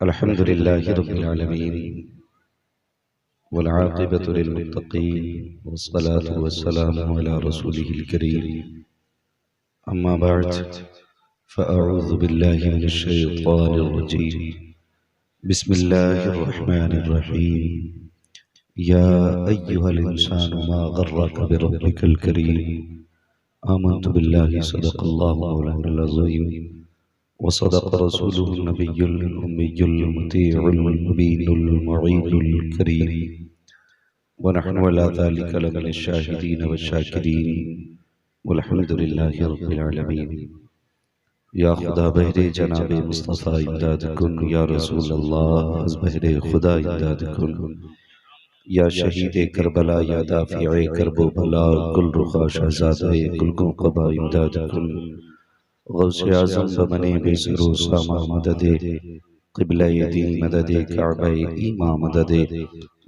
अल्हम्दुलिल्लाहि रब्बिल आलमीन वल आक़िबतु लिल मुत्तक़ीन वस्सलातु वस्सलामु अला रसूलिहिल करीम अम्मा बअद फ़अऊज़ु बिल्लाहि मिनश शैतानिर रजीम बिस्मिल्लाहिर रहमानिर रहीम या अय्युहल इंसानु मा गर्रक बिरब्बिकल करीम आमन्तु बिल्लाहि सदक़ल्लाहु मौलानाल अज़ीम वसदक़ रसूलुहुन नबियुल उम्मियुल मुतीउल मुबीनुल मुईनुल करीम वनहनु अला ज़ालिका लमिनश शाहिदीन वश्शाकिरीन वल्हम्दुलिल्लाहि रब्बिल आलमीन। या खुदा बहरे जनाबे मुस्तफ़ा इमदाद कुन, या रसूल अल्लाह अज़ बहरे खुदा इमदाद कुन, या शहीद करबला या दाफ़िए करबो बला गुल रुखा शहज़ादे गुलगों क़बा इमदाद कुन, गौसे आज़म बमने बेसरो सामा मददे क़िबला दी मददे काबा ईमा मददे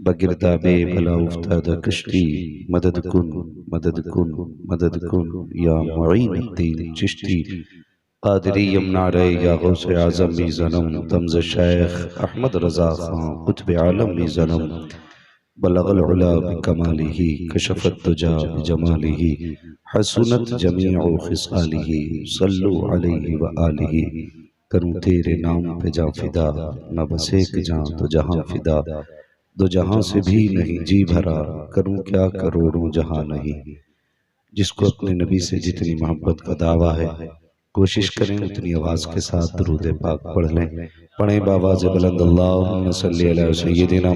बगिरदाबे भला उफ्ताद कश्ती मदद कुन मदद कुन मदद कुन या मुईनुद्दीन चिश्ती क़ादिरी यमनारे या गौसे आज़म मी ज़नम तमज़ शेख अहमद रज़ा ख़ां क़ुत्ब आलम मी ज़नम बलगल उला बिकमालिही कशफ़त दुजा बिजमालिही हसनत जमीउ खिसालिही सल्लु अलैहि व आलिही। करूँ तेरे नाम पे जा फिदा न बस एक जान तो जहां फिदा, दो जहां से भी नहीं जी भरा करूँ क्या करोड़ों जहां नहीं। जिसको अपने नबी से जितनी मोहब्बत का दावा है कोशिश करें उतनी आवाज के साथ दुरूद पाक पढ़ लें। पढ़ें बावाज़ बुलंद अल्लाहुम्मा सल्ली अला सय्यिदिना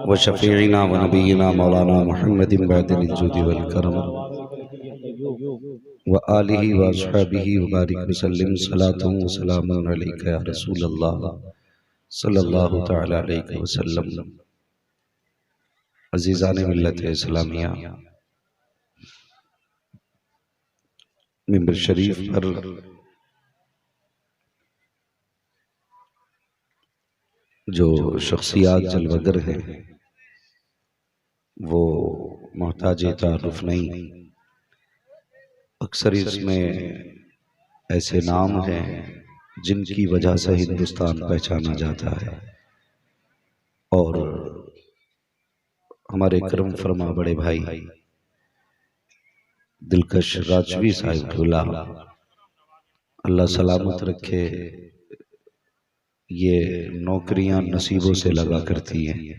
व शफ़ीइना व नबीना मौलाना मुहम्मदिन बअदिल जुदी वल करम व आलिहि व अस्हाबिहि व बारिक वसल्लिम सलातुन व सलामुन अलैका या रसूल अल्लाह सल्लल्लाहु तआला अलैहि वसल्लम। अज़ीज़ाने मिल्लत इस्लामिया, मिंबर शरीफ पर जो शख्सियात जलवगर हैं वो मोहताज तारुफ नहीं। अक्सर इसमें ऐसे नाम हैं जिनकी वजह से हिंदुस्तान पहचाना जाता है और हमारे करम फरमा बड़े भाई दिलकश राजवी साहिब अल्लाह सलामत रखे। ये नौकरियां नसीबों से लगा करती हैं।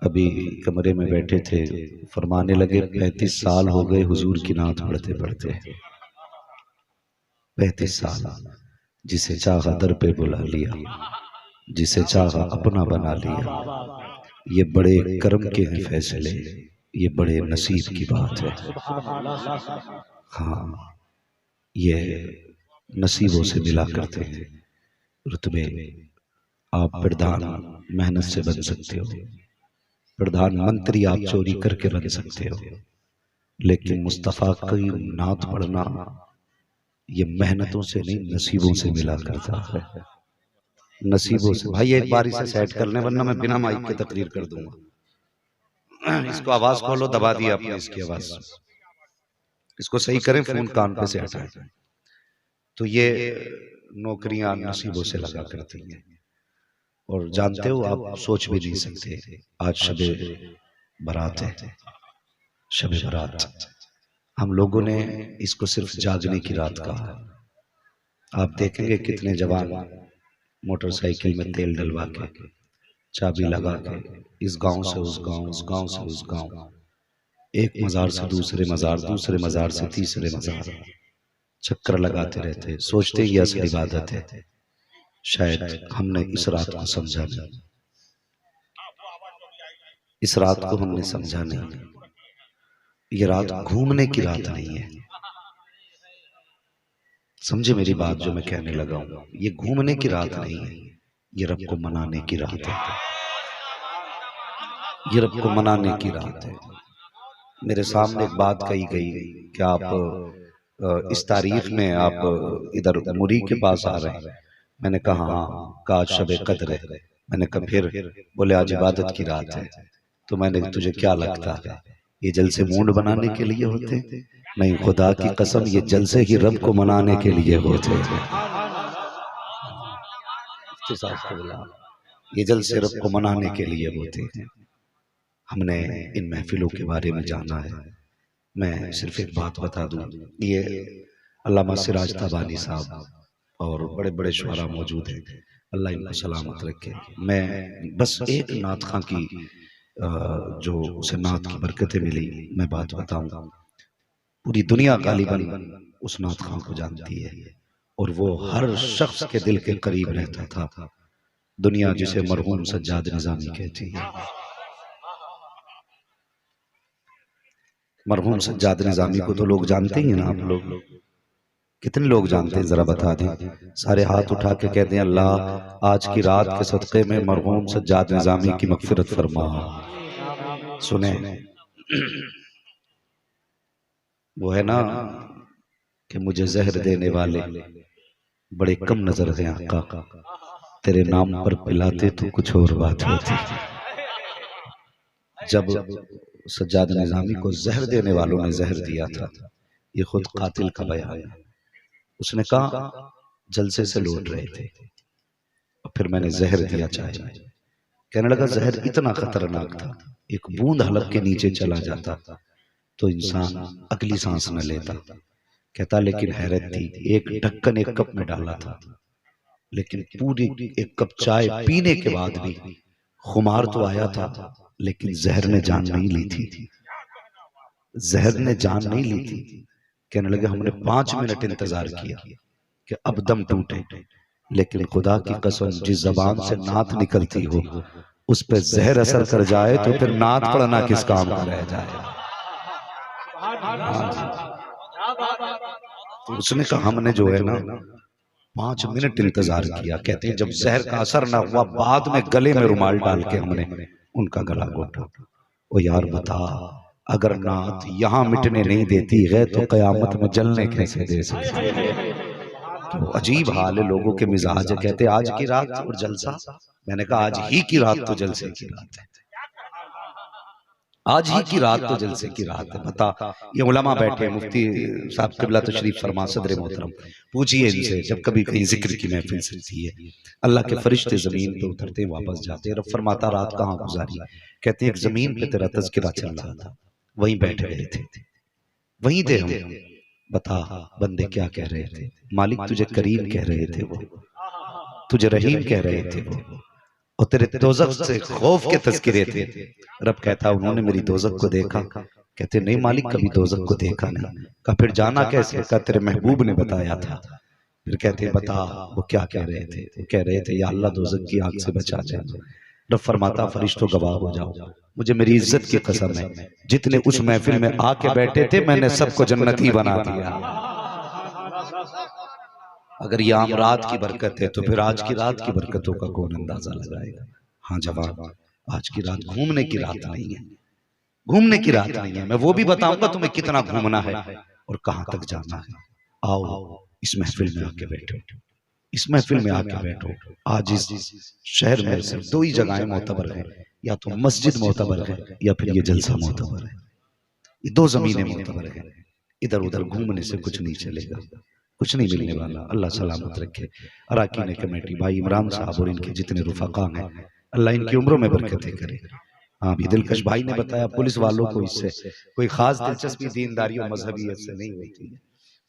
अभी कमरे में बैठे थे फरमाने लगे 35 साल हो गए हुजूर की नात पढ़ते पढ़ते, 35 साल। जिसे चाहा दर पे बुला लिया, जिसे चाहा अपना बना लिया। ये बड़े कर्म के हैं फैसले, ये बड़े नसीब की बात है। हाँ, ये नसीबों से मिला करते हैं रुतबे। आप प्रधान मेहनत से बन सकते हो, प्रधानमंत्री आप चोरी करके बन सकते हो, लेकिन मुस्तफ़ा की नात पढ़ना ये मेहनतों से नहीं नसीबों से मिला करता है। नसीबों से। भाई एक बार इसे सेट कर लें वरना मैं बिना माइक के तकरीर कर दूंगा। इसको आवाज खोलो, दबा दिया आपने इसकी आवाज, इसको सही करें, फोन कान पे से हटाएं। तो ये नौकरियां नसीबों से लगा करती हैं। और जानते हो आप सोच भी नहीं सकते, आज शबे बारात है, शबे बारात। हम लोगों ने इसको सिर्फ जागने की रात कहा है। आप देखेंगे कितने जवान मोटरसाइकिल में तेल डलवा के चाबी लगा के इस गांव से उस गांव, उस गांव से उस गांव, एक मजार से दूसरे मजार, दूसरे मजार से तीसरे मजार चक्कर लगाते रहते, सोचते ये असली इबादत है। शायद हमने इस रात को समझा नहीं, इस रात को हमने समझा नहीं। ये रात घूमने की रात नहीं है। समझे मेरी बात जो मैं कहने लगा हूं? ये घूमने की रात नहीं है, ये रब को मनाने की रात है। ये रब को मनाने की रात है। मेरे सामने एक बात कही गई कि आप इस तारीख में आप इधर मुरी के पास आ रहे हैं। मैंने कहा हाँ, आज शबे कद्र है। मैंने कहा फिर? बोले आज इबादत की रात है। तो मैंने तुझे क्या लगता है ये जलसे मूड बनाने के लिए होते? नहीं, खुदा की कसम ये जलसे ही रब को मनाने के लिए होते हैं। तो ये जलसे रब को मनाने के लिए होते हैं। हमने इन महफिलों के बारे में जाना है। मैं सिर्फ एक बात बता दूं, ये अल्लामा सिराज तबानी साहब और बड़े बड़े शुआरा मौजूद हैं, अल्लाह इनको सलामत रखे। मैं बस एक नात खां की जो उसे नात की बरकतें मिली मैं बात बताऊं। पूरी दुनिया गालिबन उस नात खां को जानती है और वो हर शख्स के दिल के करीब रहता था। दुनिया जिसे मरहूम सज्जाद निजामी कहती है। मरहूम सज्जाद निजामी को तो लोग जानते ही ना, आप लोग कितने लोग जानते हैं जरा बता दें। सारे हाथ उठा के कहते हैं अल्लाह आज की रात के सदक़े में मरहूम सज्जाद निजामी की मग़फ़िरत फरमा। सुने वो है ना कि मुझे जहर देने वाले बड़े कम नजर हैं आका, तेरे नाम पर पिलाते तो कुछ और बात होती। जब सज्जाद निजामी को जहर देने वालों ने जहर दिया था, ये खुद कातिल का बयान है। उसने कहा जलसे से लौट रहे थे और फिर मैंने जहर दिया चाय में। कहने लगा जहर इतना खतरनाक था, एक बूंद हलक के नीचे चला जाता तो इंसान अगली सांस न लेता। कहता लेकिन हैरत थी, एक ढक्कन एक कप में डाला था, लेकिन पूरी एक कप चाय पीने के बाद भी खुमार तो आया था, लेकिन जहर ने जान नहीं ली थी। जहर ने जान नहीं ली थी। कहने लगे हमने 5 मिनट इंतजार किया कि अब दम टूटे, लेकिन खुदा की कसम जिस जबान से नात निकलती हो उस पे जहर असर कर जाए तो फिर नात पढ़ना किस काम का रह जाए। तो उसने कहा हमने जो है ना 5 मिनट इंतजार किया। कहते हैं जब जहर का असर ना हुआ, बाद में गले में रुमाल डाल के हमने उनका गला घोटा। ओ यार बता, अगर नात यहाँ मिटने नहीं देती है तो कयामत में जलने कैसे दे सकती। तो अजीब हाल है लोगों के मिजाज। कहते आज की रात और जलसा, मैंने कहा आज ही की रात तो जलसे की रात है, आज ही की रात तो जलसे की रात है। बता, ये उलमा बैठे हैं, मुफ्ती साहब क़िबला तशरीफ फरमा, सदर मोहतरम, पूछिए इनसे जब कभी कहीं जिक्र की महफिल चलती है, अल्लाह के फरिश्ते जमीन पे उतरते वापस जाते। रब फरमाता रात कहाँ गुजारी। कहते हैं एक जमीन पे तेरा तज़किरा चल रहा था, वहीं बैठ गए थे, वहीं थे हम। बता बंदे क्या कह रहे थे। मालिक तुझे करीम कह रहे थे वो, तुझे रहीम कह रहे थे वो, और तेरे दोज़ख से खौफ के तज़किरे थे। रब कहता उन्होंने मेरी दोज़ख को देखा। कहते नहीं मालिक कभी दोज़ख को देखा नहीं। कहा फिर जाना कैसे। कहा तेरे महबूब ने बताया था। फिर कहते बता वो क्या कह रहे थे। वो कह रहे थे या अल्लाह दोज़ख की आग से बचा दे। रब फरमाता फरिश्तों गवाह हो जाओ, मुझे मेरी इज्जत की कसम है जितने उस महफिल में आके बैठे थे मैंने सबको जन्नती बना दिया। अगर ये आम रात की बरकत है तो फिर आज की रात की बरकतों का कौन अंदाजा लगाएगा। हाँ जवाब, आज की रात घूमने की रात नहीं है, घूमने की रात नहीं है। मैं वो भी बताऊंगा तुम्हें कितना घूमना है और कहां तक जाना है। आओ इस महफिल में आके बैठो, इस महफिल में आके बैठो। आज इस शहर में सिर्फ 2 ही जगहें मोतबर हैं, या तो मस्जिद मोतबर है या फिर ये जलसा मोतबर है। ये 2 जमीनें मोतबर हैं। इधर उधर घूमने से कुछ नहीं चलेगा, कुछ नहीं मिलने वाला। अल्लाह सलामत रखे। अराकीन कमेटी भाई इमरान साहब और इनके जितने रुफाका हैं, अल्लाह इनकी उम्रों में बरकतें करे। हाँ भी दिलकश भाई ने बताया पुलिस वालों को इससे कोई खास दिलचस्पी दीनदारी और मजहबियत से नहीं होती,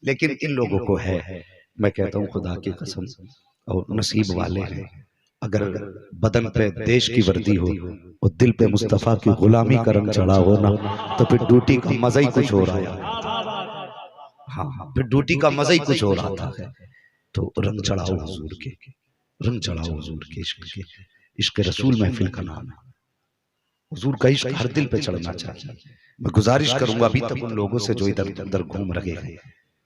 लेकिन इन लोगों को है। मैं कहता हूँ खुदा की कसम, और नसीब वाले हैं। अगर बदन पे देश की वर्दी हो और दिल पे मुस्तफ़ा की गुलामी का रंग चढ़ा हो ना, तो फिर ड्यूटी का मजा ही कुछ हो रहा है। हाँ फिर ड्यूटी का मजा ही कुछ हो रहा था। तो रंग चढ़ाओ हुजूर के, रंग चढ़ाओ हुजूर के इश्क के। इश्क रसूल महफिल का नाम है। हुजूर का इश्क हर दिल पे चढ़ना चाहिए। मैं गुजारिश करूंगा अभी तक उन लोगों से जो इधर उधर घूम रहे हैं,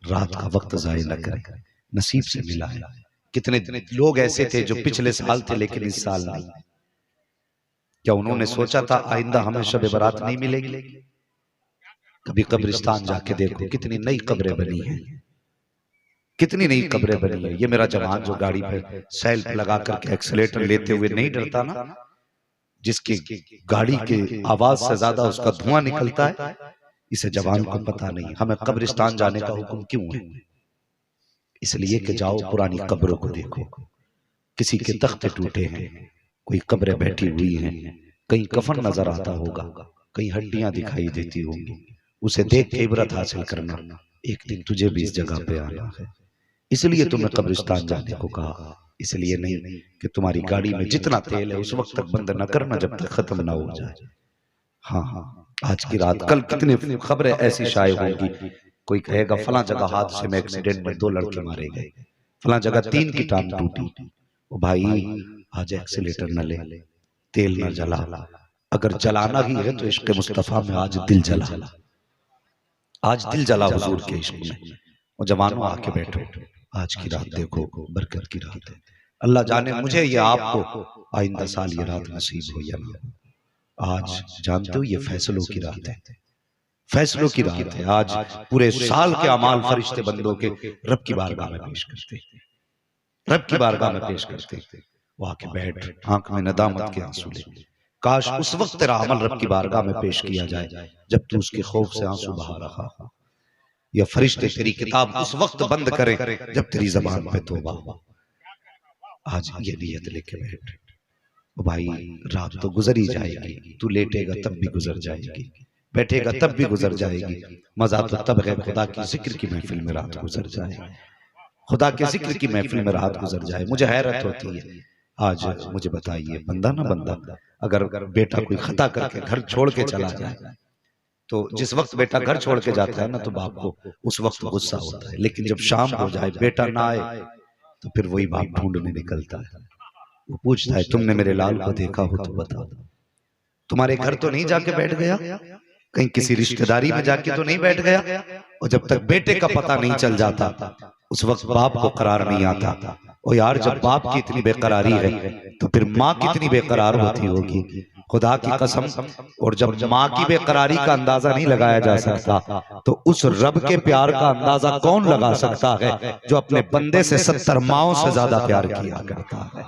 रात का वक्त जाया न करें, नसीब से मिला है। कितने लोग ऐसे थे जो पिछले साल थे लेकिन इस साल नहीं। क्या उन्होंने सोचा था आइंदा हमें शब बारात नहीं मिलेगी। कभी कब्रिस्तान जाके देखो कितनी नई कब्रें बनी हैं, कितनी नई कब्रें बनी है। ये मेरा जवान जो गाड़ी पे सेल्फ लगा करके एक्सीलेटर लेते हुए नहीं डरता ना, जिसकी गाड़ी के आवाज से ज्यादा उसका धुआं निकलता है, इसे जवान को पता नहीं हमें कब्रिस्तान जाने का हुक्म क्यों है। इसलिए कि जाओ पुरानी कब्रों को देखो, किसी के तख्ते टूटे हैं, कोई कब्रें बैठी हुई हैं, कहीं कफन नजर आता होगा, कहीं हड्डियां दिखाई देती होंगी। उसे देख के इबरत हासिल करना, एक दिन तुझे भी इस जगह पे आना है। इसलिए तुम्हें कब्रिस्तान जाने को कहा, इसलिए नहीं कि तुम्हारी गाड़ी में जितना तेल है उस वक्त तक बंद न करना जब तक खत्म ना हो जाए। हाँ हाँ, आज की रात, कल कितनी खबरें ऐसी शाये होंगी। कोई कहेगा फला जगह हादसे में, एक्सीडेंट में 2 लड़के मारे गए, फला जगह 3 की टांग टूटी। ओ भाई, आज एक्सीलेटर न ले, तेल न जला, अगर जलाना ही है तो इश्क मुस्तफा में आज दिल जला, आज दिल जला हुजूर के इश्क में। और जवानों आके बैठो, आज की रात देखो, बरकत की रात है। अल्लाह जाने मुझे या आपको आइंदा साल ये रात नसीब हो या ना। आज जानते हो ये फैसलों की रात है, फैसलों की रात है। आज पूरे साल के अमाल फरिश्ते बंदों के रब की बारगाह में पेश करते, रब की बारगाह में पेश करते। वो आके बैठ, आंख में नदामत के आंसू ले। काश उस वक्त तेरा अमल रब की बारगाह में पेश किया जाए जब तू उसके खौफ से आंसू बहा रहा हो, या फरिश्ते तेरी किताब उस वक्त बंद करे जब तेरी जबान पे तौबा हो। आज ये नियत लेके बैठ। ओ भाई, रात तो गुजर ही जाएगी, तू लेटेगा तब भी गुजर जाएगी, बैठेगा तब भी गुजर जाएगी। मजा तो तब है खुदा की जिक्र की महफिल में रात गुजर जाए, खुदा के जिक्र की महफिल में रात गुजर जाए। मुझे हैरत होती है, आज मुझे बताइए, बंदा ना बंदा, अगर बेटा कोई खता करके घर छोड़ के चला जाए तो जिस वक्त बेटा घर छोड़ के जाता है ना तो बाप को उस वक्त गुस्सा होता है, लेकिन जब शाम हो जाए बेटा ना आए तो फिर वही बाप ढूंढने निकलता है। वो पूछता है तुमने मेरे लाल को देखा हो तो बताओ, तुम्हारे घर तो नहीं जाके बैठ गया, कहीं किसी रिश्तेदारी में जाके तो नहीं बैठ गया। और जब तक बेटे का पता नहीं चल जाता उस वक्त बाप को करार नहीं आता। और यार, जब बाप की इतनी बेकरारी है तो फिर माँ कितनी बेकरार होती होगी, खुदा की कसम। और जब माँ की बेकरारी का अंदाजा नहीं लगाया जा सकता तो उस रब के प्यार का अंदाजा कौन लगा सकता है जो अपने बंदे से 70 माओं से ज्यादा प्यार किया करता है।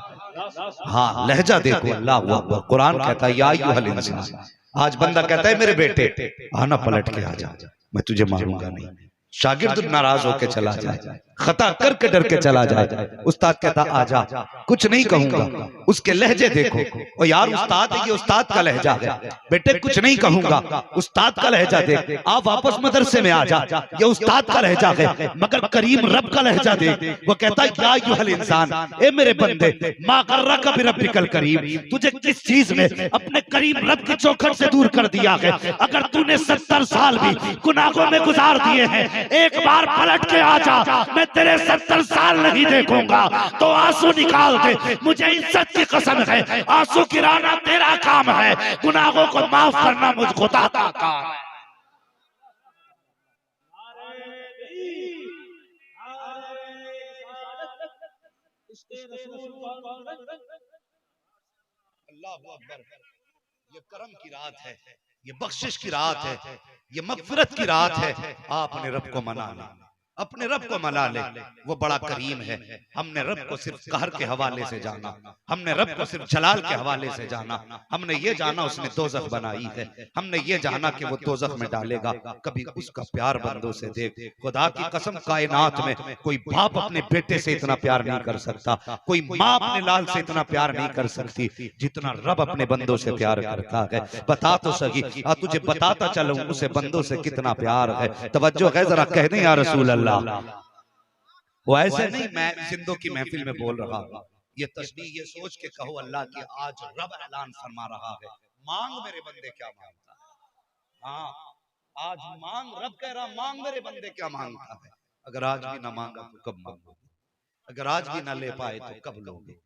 हाँ, लहजा देखो, अल्लाह अकबर। कुरान कहता है या अय्युहल इंसान, आज बंदा कहता है मेरे बेटे आना, पलट के आ जा, मैं तुझे मारूंगा नहीं। शागिर्द नाराज होकर चला जाए, खता करके डर के चला जाए, उस्ताद कहता आजा, कुछ नहीं कहूंगा, उसके लहजे देखो। और यार उस्ताद, ये उस्ताद का लहजा है, बेटे कुछ नहीं कहूंगा, उस्ताद का लहजा देख, आप वापस मदरसे में आ जा, ये उस्ताद का लहजा है। मगर करीम रब का लहजा देख, वो कहता है या अय्युहल इंसान, ए मेरे बंदे, मा गर्रका बिरब्बिकल करीम, तुझे किस चीज ने अपने करीम रब की चौखट से दूर कर दिया है। अगर तूने 70 साल भी गुनाहों में गुजार दिए हैं, एक बार पलट के आ जा, मैं तेरे 70 साल नहीं देखूंगा तो आंसू निकाल दे, मुझे इज्जत की कसम है, आंसू गिराना तेरा काम है, गुनाहों को माफ करना मुझ खुदा का काम है। अल्लाहू अकबर। ये करम की रात है, ये बख्शिश की रात है, ये मगफिरत की रात है। आपने रब को मना ले, अपने रब को मना ले, वो बड़ा करीम है। हमने रब को सिर्फ कहर के हवाले से जाना, हमने रब को सिर्फ जलाल के हवाले से जाना। हमने ये जाना उसने दोजख बनाई है, हमने ये जाना कि वो दोजख में डालेगा। कभी उसका प्यार बंदों से देख, खुदा की कसम, कायनात में कोई बाप अपने बेटे से इतना प्यार नहीं कर सकता, कोई माँ अपने लाल से इतना प्यार नहीं कर सकती जितना रब अपने बंदों से प्यार करता है। बता तो सही, तुझे बताता चलूं उसे बंदों से कितना प्यार है। तवज्जो है जरा, कह दें या रसूल अल्लाह। वो ऐसे नहीं मैं जिंदों की महफिल में बोल रहा हूं, ये तस्बीह ये सोच के कहो अल्लाह की आज रब ऐलान फरमा रहा है, मांग मेरे बंदे क्या मांगता है। हाँ, आज मांग, रब कह रहा मांग मेरे बंदे क्या मांगता है। अगर आज भी ना मांगा तो कब मांगोगे, अगर आज भी ना ले पाए तो कब लोगे।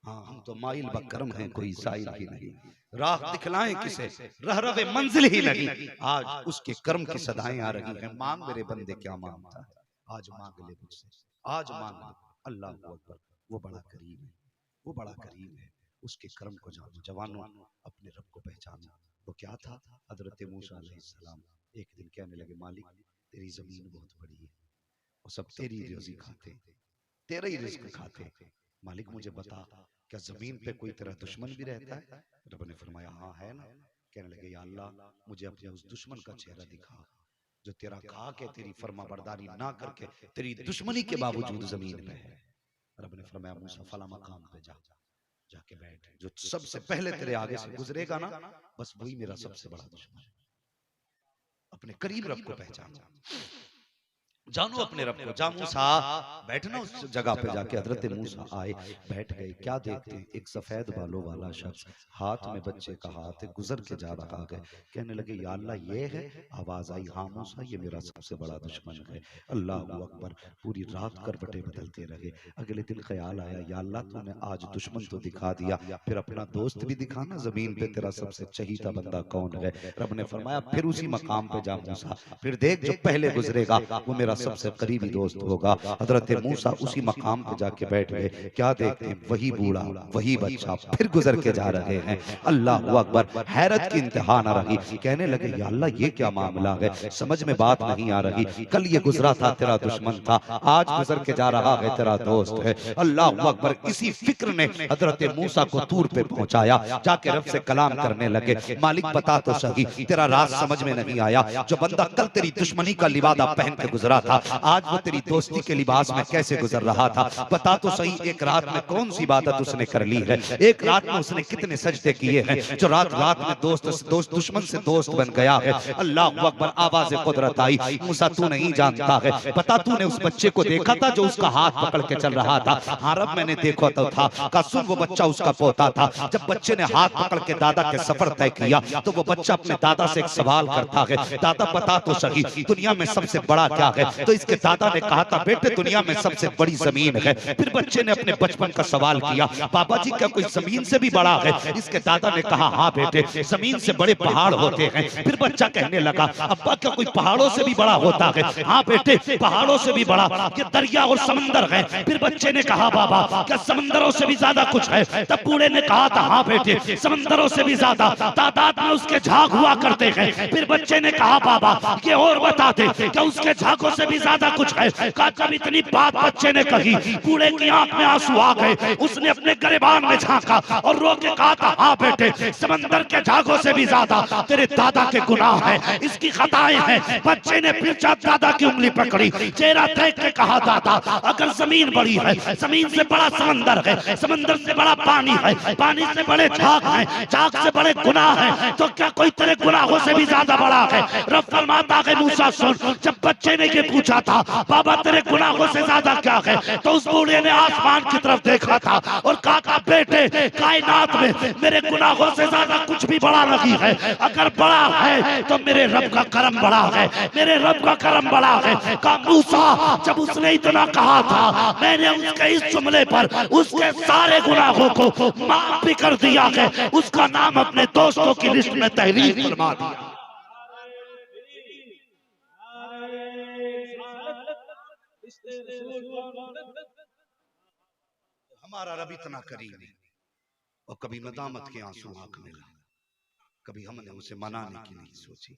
हाँ, हम तो माइल बकरम हैं, कोई साइल ही नहीं, राह दिखलाएं किसे, रह रवे मंजिल ही नहीं। आज उसके कर्म की सदाएं आ रही हैं, मांग मेरे बंदे क्या मांगता है। आज मांग ले मुझसे, आज मांग ले। अल्लाह अकबर। वो बड़ा करीम है, वो बड़ा करीम है, उसके कर्म को जानो। जवानों, अपने रब को पहचानो। वो क्या था, हजरत मूसा अलैहिस्सलाम एक दिन कहने लगे मालिक तेरी जमीन बहुत बड़ी है, वो सब तेरी रोजी खाते, तेरा ही रिज्क खाते। मालिक मुझे बता, क्या जमीन पे कोई तेरा दुश्मन भी रहता है। रब ने फरमाया हाँ है ना। कहने लगे या अल्लाह मुझे अपने उस दुश्मन का चेहरा दिखा जो तेरा खा के तेरी फर्मा बरदारी ना करके तेरी दुश्मनी के बावजूद जमीन पे है। रब ने फरमाया मूसा फला मकाम पे जा, जाके बैठ, जो सबसे पहले तेरे आगे से गुजरेगा ना बस वही मेरा सबसे बड़ा दुश्मन है। अपने करीब रब को पहचानो, जानो अपने रब को। जा मूसा बैठना उस जगह पे जाके। हजरत मूसा आए, बैठ गए। क्या देखते हैं, एक सफेद बालों वाला शख्स, हाथ में बच्चे का हाथ है, गुजर के जा रहा है। कहने लगे या अल्लाह ये है? आवाज आई हाँ मूसा ये मेरा सबसे बड़ा दुश्मन है। अल्लाह अकबर। पूरी रात करवटें बदलते रहे। अगले दिन ख्याल आया या अल्लाह तूने आज दुश्मन तो दिखा दिया, फिर अपना दोस्त भी दिखाना, जमीन पे तेरा सबसे चहीता बंदा कौन है? रब ने फरमाया फिर उसी मकाम पे जा मूसा, फिर देख जो पहले गुजरेगा वो मेरा सबसे करीबी दोस्त होगा। हजरत मूसा उसी मकाम पे जाके बैठ गए। क्या देखते हैं, वही बूढ़ा वही बच्चा फिर गुजर के जा रहे हैं। अल्लाह अकबर। हैरत की इंतहा न रही। कहने लगे या अल्लाह ये क्या मामला है, समझ में बात नहीं आ रही। कल ये गुजरा था तेरा दुश्मन था, आज गुजर के जा रहा है तेरा दोस्त है। अल्लाह अकबर। इसी फिक्र ने हजरत मूसा को तूर पे पहुंचाया। जाके रब से कलाम करने लगे, मालिक बता तो सही, तेरा राज समझ में नहीं आया। जो बंदा कल तेरी दुश्मनी का लिबादा पहन के गुजरा था, आज वो तेरी दोस्ती के लिबास में कैसे गुजर रहा था? बता तो सही, एक रात में कौन सी इबादत उसने कर ली है? एक रात में उसने कितने सजदे किए हैं जो रात रात में दोस्त दुश्मन से दोस्त बन गया है? अल्लाह अकबर। आवाज़ कुदरत आई, मूसा तू नहीं जानता है, बता तूने उस बच्चे को देखा था जो उसका हाथ पकड़ के चल रहा था? हाँ रब मैंने देखा तो था। का सुन, वो बच्चा उसका पोता था। जब बच्चे ने हाथ पकड़ के दादा के सफर तय किया तो वो बच्चा अपने दादा से एक सवाल करता है, दादा बता तो सही दुनिया में सबसे बड़ा क्या है? तो इसके दादा ने कहा था बेटे दुनिया में सबसे बड़ी जमीन है। फिर बच्चे ने अपने बचपन का सवाल किया, बाबा जी क्या कोई जमीन से भी बड़ा है? इसके दादा ने कहा हाँ बेटे जमीन से बड़े पहाड़ होते हैं। फिर बच्चा कहने लगा अब्बा क्या कोई पहाड़ों से भी बड़ा होता है? हाँ बेटे पहाड़ों से भी बड़ा ये दरिया और समंदर है। फिर बच्चे ने कहा बाबा क्या समंदरों से भी ज्यादा कुछ है? तब बूढ़े ने कहा था हाँ बेटे समंदरों से भी ज्यादा तादाद में उसके झाग हुआ करते हैं। फिर बच्चे ने कहा बाबा ये और बताते क्या उसके झागों से भी ज्यादा कुछ है? कहा जब इतनी बात बच्चे ने कही बूढ़े की आंख में आंसू आ गए। उसने अपने गिरबान में झांका और रो के कहा था हाँ बेटे समंदर के झागों से भी ज्यादा तेरे दादा के गुनाह है, इसकी खताएं हैं। बच्चे ने फिर दादा की उंगली पकड़ी, चेहरा देख के कहा दादा अगर जमीन बड़ी है, जमीन से बड़ा समंदर है, समंदर से बड़ा पानी है, पानी से बड़े झाग हैं, झाग से बड़े गुनाह हैं, तो क्या कोई तेरे गुनाहों से भी ज्यादा बड़ा है? रब फरमाता है मूसा सुन, जब बच्चे ने ये पूछा था बाबा तेरे गुनाहों से ज्यादा क्या है, तो उस बूढ़े ने आसमान की तरफ देखा था और कहा था बेटे कायनात में मेरे गुनाहों से ज्यादा कुछ भी बड़ा नहीं है। अगर बड़ा है तो मेरे रब का करम बड़ा है, मेरे रब का करम बड़ा है। कहा मूसा जब उसने इतना कहा था मैंने उसके इस जुमले पर उसके सारे गुनाहों को माफ भी कर दिया है, उसका नाम अपने दोस्तों की लिस्ट में तहरीर फरमा दिया। हमारा रब इतना करीम है और कभी नदामत के आंसू आंख में ला, कभी हमने उसे मनाने की नहीं सोची।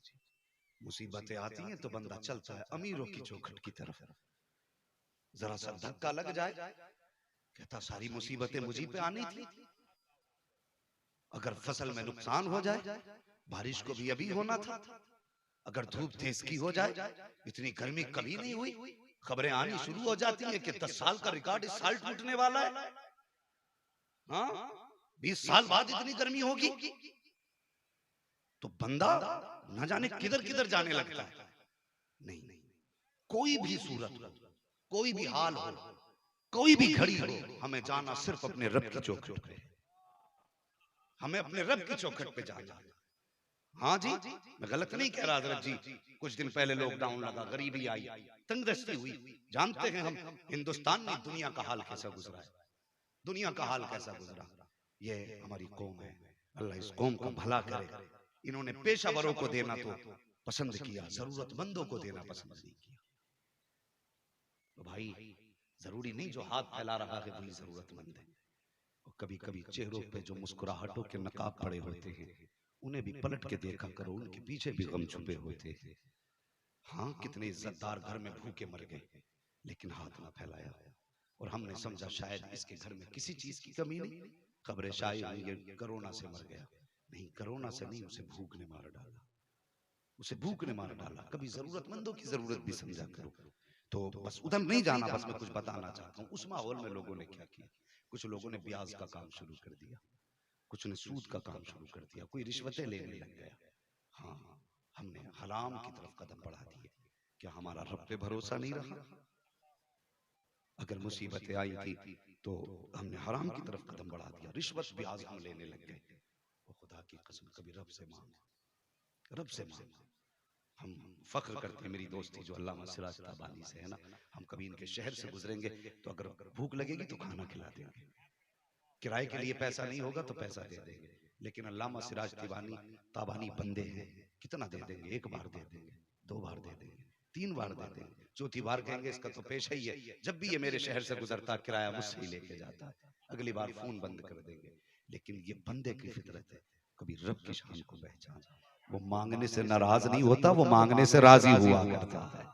मुसीबतें आती हैं तो बंदा चलता है अमीरों की चौखट की तरफ, जरा सा धक्का लग जाए कहता सारी मुसीबतें मुझी पे आनी थी। अगर फसल में नुकसान हो जाए, बारिश को भी अभी होना था। अगर धूप तेज की हो जाए, इतनी गर्मी कभी नहीं हुई। खबरें आनी शुरू हो जाती है कि 10 साल का रिकॉर्ड इस साल टूटने वाला है। हाँ 20 साल बाद इतनी गर्मी होगी। तो बंदा न जाने किधर किधर जाने लगता है। नहीं, कोई भी सूरत हो, कोई भी हाल हो, कोई भी घड़ी हो, हमें जाना सिर्फ अपने रब की चौखट पे। हमें अपने रब की चौखट पे जाना। हाँ जी मैं गलत नहीं कह रहा हजरत जी। कुछ दिन पहले लॉकडाउन लगा, गरीबी आई, तंगदस्ती हुई। जानते हैं हम हिंदुस्तान में दुनिया का हाल कैसा गुजरा है, दुनिया का हाल कैसा गुजरा। ये हमारी कौम है, अल्लाह इस कौम का भला करे। इन्होंने पेशावरों को देना तो पसंद किया, जरूरतमंदों को देना पसंद नहीं किया। तो भाई जरूरी नहीं जो हाथ फैला रहा है वही जरूरतमंद है। और कभी कभी चेहरों पे जो मुस्कुराहटों के नकाब पड़े होते हैं उन्हें भी पलट के देखा करो, उनके पीछे भी गम छुपे होते हैं। हाँ कितने इज्जतदार घर में भूखे मर गए लेकिन हाथ ना फैलाया, और हमने समझा शायद इसके घर में किसी चीज की कमी नहीं, खबरें शायद ये कोरोना से मर गया। नहीं, कोरोना से नहीं, उसे भूख ने मार डाला, उसे भूख ने मार डाला। कभी जरूरतमंदों की जरूरत भी समझा करो। तो बस उधर नहीं जाना, बस मैं कुछ बताना चाहता हूँ। उस माहौल में लोगों ने क्या किया, कुछ लोगों ने ब्याज का काम शुरू कर दिया, कुछ ने सूद का काम शुरू कर दिया, कोई रिश्वतें लेने लग गया। हाँ, हमने हराम की तरफ कदम बढ़ा दिए। क्या हमारा रब पे भरोसा नहीं रहा? अगर मुसीबतें आई थी तो हमने हराम की तरफ कदम बढ़ा दिया, रिश्वत ब्याज हम लेने लग गए। वो खुदा की कसम, कभी रब से मांग, रब से मांग। हम फख्र करते हैं, मेरी दोस्ती जो अल्लामा सिराज ताबानी से है ना, हम कभी इनके शहर से गुजरेंगे तो अगर भूख लगेगी तो खाना खिला देंगे, किराए के लिए पैसा नहीं होगा तो पैसा दे देंगे। लेकिन अल्लामा सिराज ताबानी बंदे हैं, कितना दे देंगे? एक बार दे देंगे, 2 बार दे देंगे, 3 बार दे देंगे, चौथी बार कहेंगे इसका तो पेशा ही है, जब भी ये मेरे शहर से गुजरता किराया मुझसे ही लेके जाता है, अगली बार फोन बंद कर देंगे। लेकिन ये बंदे की फितरत है, कभी रब की शान को पहचान। वो मांगने से नाराज नहीं होता, वो मांगने से राजी हुआ करता है।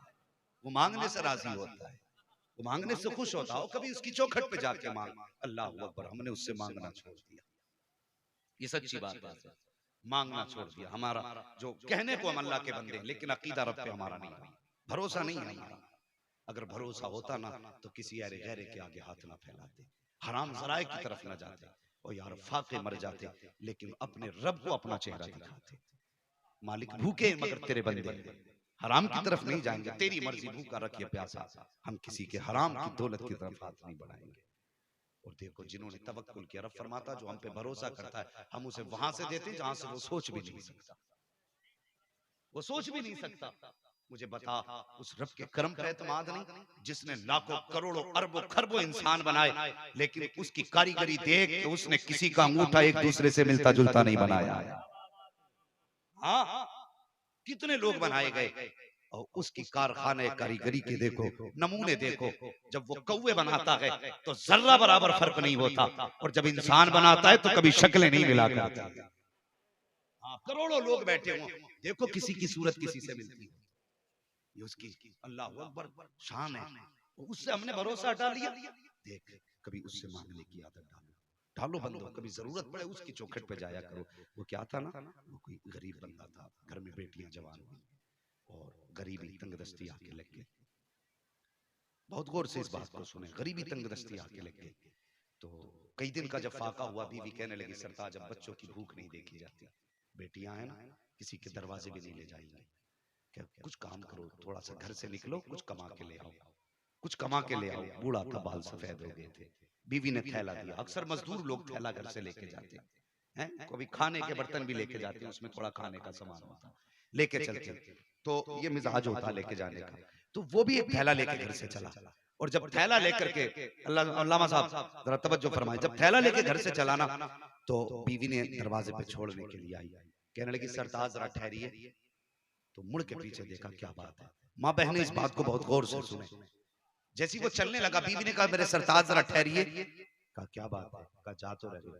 वो मांगने से राजी होता है, वो मांगने से खुश होता हो। कभी उसकी चौखट पे जाके मांग, अल्लाह अकबर, हमने उससे मांगना छोड़ दिया। ये सच्ची बात है, मांगना छोड़ दिया। हमारा जो कहने को हम अल्लाह के बंदे हैं, लेकिन अकीदा रब पे हमारा नहीं है, भरोसा नहीं है हमारा। अगर भरोसा होता ना तो किसी अरे गहरे के आगे हाथ ना फैलाते, हराम जराए की तरफ ना जाते, और यार फाके मर जाते, लेकिन अपने रब को अपना चेहरा दिखाते। मालिक भूखे मगर तेरे बंदे, हराम की तरफ नहीं जाएंगे, तेरी मर्जी, भूखा रखिए प्यासा, हम किसी के हराम की दौलत की तरफ हाथ नहीं बढ़ाएंगे। और देखो जिन्होंने तवक्कुल किया, रब फरमाता जो हम पे भरोसा करता है हम उसे वहां से देते जहां से वो सोच भी नहीं सकता, वो सोच भी नहीं सकता। मुझे बता, उस रब के करम पे एतमाद नहीं जिसने लाखों करोड़ों अरबों खरबों इंसान बनाए, लेकिन उसकी कारीगरी देख के उसने किसी का अंगूठा एक दूसरे से मिलता जुलता नहीं बनाया। हाँ, कितने लोग बनाए गए, और उसकी कारखाने कारीगरी के देखो, नमूने देखो। जब वो कौवे बनाता है तो जर्रा बराबर फर्क नहीं होता, और जब इंसान बनाता है तो कभी शक्लें नहीं मिला करती। करोड़ों लोग बैठे हों, देखो किसी की सूरत किसी से मिलती है, ये उसकी अल्लाह अकबर शान है। उससे हमने भरोसा हटा लिया। देख, कभी उससे मांगने की आदत डालो बंदो, कभी जरूरत पड़े उसकी चौखट पे जाया करो। वो क्या था ना, वो कोई गरीब बंदा था, घर में बेटियां जवान हुई और गरीबी तंगदस्ती आके लग गई। बहुत गौर से इस बात को सुने, गरीबी तंगदस्ती आके लग गई। तो कई दिन का जब फाका हुआ, बीवी कहने लगी सरताज जब बच्चों की भूख नहीं देखी जाती, बेटियां हैं ना, किसी के दरवाजे भी नहीं ले जाएंगे, क्या कुछ काम करो, थोड़ा सा घर से निकलो, कुछ कमा के ले आओ, कुछ कमा के ले आओ। बूढ़ा था, बाल सफेद हो गए थे, बीवी ने थैला दिया। अक्सर मजदूर लोग थैला घर से लेके जाते हैं, कभी खाने के बर्तन भी लेके जाते हैं, उसमें थोड़ा खाने का सामान होता लेके चलते, तो ये मिजाज होता लेके जाने का। तो वो भी एक थैला लेके घर से चला, और जब थैला लेकर के, अल्लामा साहब जरा तवज्जो फरमाए, जब थैला लेके घर से चला ना, तो बीवी ने दरवाजे पे छोड़ने के लिए आई, कहने लगी सरताज जरा ठहरिए। तो मुड़ के पीछे देखा, क्या बात है। माँ बहनें इस बात को बहुत गौर से सुने। जैसी वो चलने लगा, बीवी ने कहा मेरे सरताज जरा ठहरिए। कहा क्या बात है? कहा जा तो रहे हो,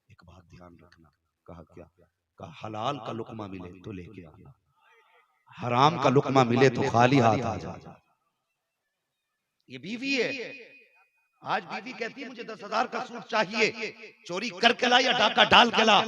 एक बात ध्यान रखना। कहा क्या? कहा हलाल का लुकमा मिले तो लेके आना, हराम का लुकमा मिले तो खाली हाथ आ जा। ये बीवी है। आज बीवी कहती है मुझे 10,000 का सूट चाहिए, चोरी करके ला या डाका डाल के ला,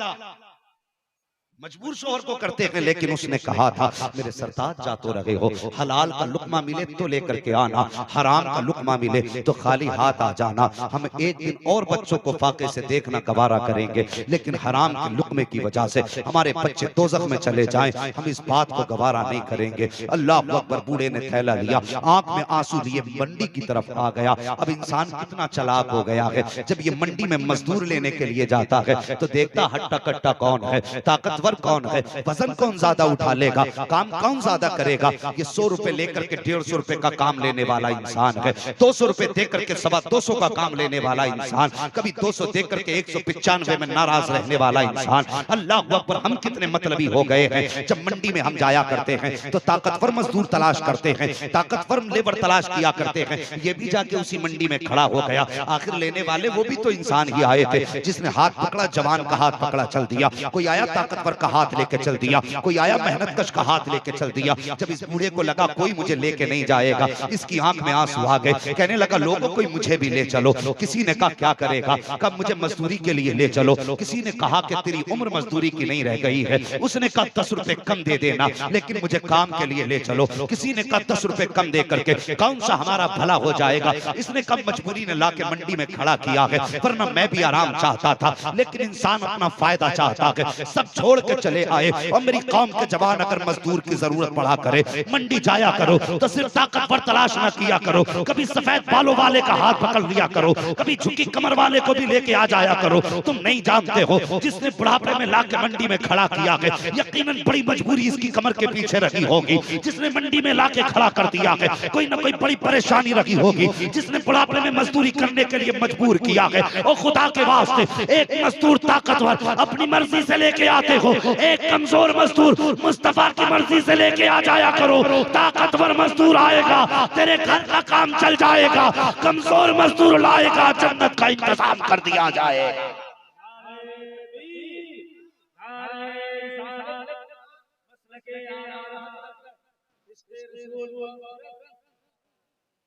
मजबूर शोहर को करते हैं। लेकिन उसने कहा था मेरे सरताज जा तो रहे हो, हलाल का लुकमा मिले तो लेकर के आना, हराम का लुकमा मिले तो खाली हाथ आ जाना। हम एक दिन और बच्चों को फाके से देखना गवारा करेंगे, लेकिन हराम के लुकमे की वजह से हमारे बच्चे दोज़ख में चले जाएं, हम इस बात को गवारा नहीं करेंगे। अल्लाह अकबर। बूढ़े ने थैला लिया, आंख में आंसू लिए मंडी की तरफ आ गया। अब इंसान कितना चालाक हो गया है, जब ये मंडी में मजदूर लेने के लिए जाता है तो देखता हट्टा कट्टा कौन है, ताकतवर कौन है, वजन कौन ज्यादा उठा लेगा, काम कौन ज्यादा करेगा। ये 100 रुपए लेकर के 150 रुपए का काम लेने वाला इंसान है, 200 रुपए देकर के 225 का काम लेने वाला इंसान, कभी 200 देकर के 195 में नाराज रहने वाला इंसान। अल्लाह अकबर। हम कितने मतलबी हो गए हैं। जब मंडी में हम जाया करते हैं तो ताकतवर मजदूर तलाश करते हैं, ताकतवर लेबर तलाश किया करते हैं। ये भी जाके उसी मंडी में खड़ा हो गया। आखिर लेने वाले वो भी तो इंसान ही आए थे, जिसने हाथ पकड़ा जवान का हाथ पकड़ा चल दिया। कोई आया ताकतवर ताकतवर का हाथ लेके चल दिया, कोई आया मेहनत कश का हाथ लेके चल दिया। जब इस बूढ़े को लगा कोई मुझे लेके नहीं जाएगा, इसकी आंख में आंसू आ गए, कहने लगा लोगों कोई मुझे भी ले चलो। किसी ने कहा क्या करेगा, कब मुझे मजदूरी के लिए ले चलो। किसी ने कहा कि तेरी उम्र मजदूरी की नहीं रह गई है, उसने कहा 10 रुपए कम दे देना लेकिन मुझे काम के लिए ले चलो। किसी ने कहा 10 रुपए कम दे करके कौन सा हमारा भला हो जाएगा। इसने कब मजबूरी ने लाके मंडी में खड़ा किया है, वरना मैं भी आराम चाहता था, लेकिन इंसान अपना फायदा चाहता है। सब छोड़ के चले आए और मेरी कौम के जवान अगर मजदूर की जरूरत पड़ा करे, मंडी जाया करो तो सिर्फ ताकतवर तलाश न किया करो, कभी सफेद बालों वाले का हाथ पकड़ लिया करो, कभी झुकी कमर वाले को भी लेके आ जाया करो। तुम नहीं जानते हो जिसने बुढ़ापे में लाके मंडी में खड़ा किया है, यकीनन बड़ी मजबूरी इसकी कमर के पीछे रखी होगी। जिसने मंडी में लाके खड़ा कर दिया है, कोई ना कोई बड़ी परेशानी रखी होगी। जिसने बुढ़ापे में मजदूरी करने के लिए मजबूर किया है, और खुदा के वास्ते एक मजदूर ताकतवर अपनी मर्जी से लेके आते हो, एक कमजोर मजदूर मुस्तफा की मर्जी से लेके आ जाया करो। ताकतवर मजदूर आएगा तेरे घर का काम चल जाएगा, कमजोर मजदूर लाएगा जन्नत का इंतजाम कर दिया जाए।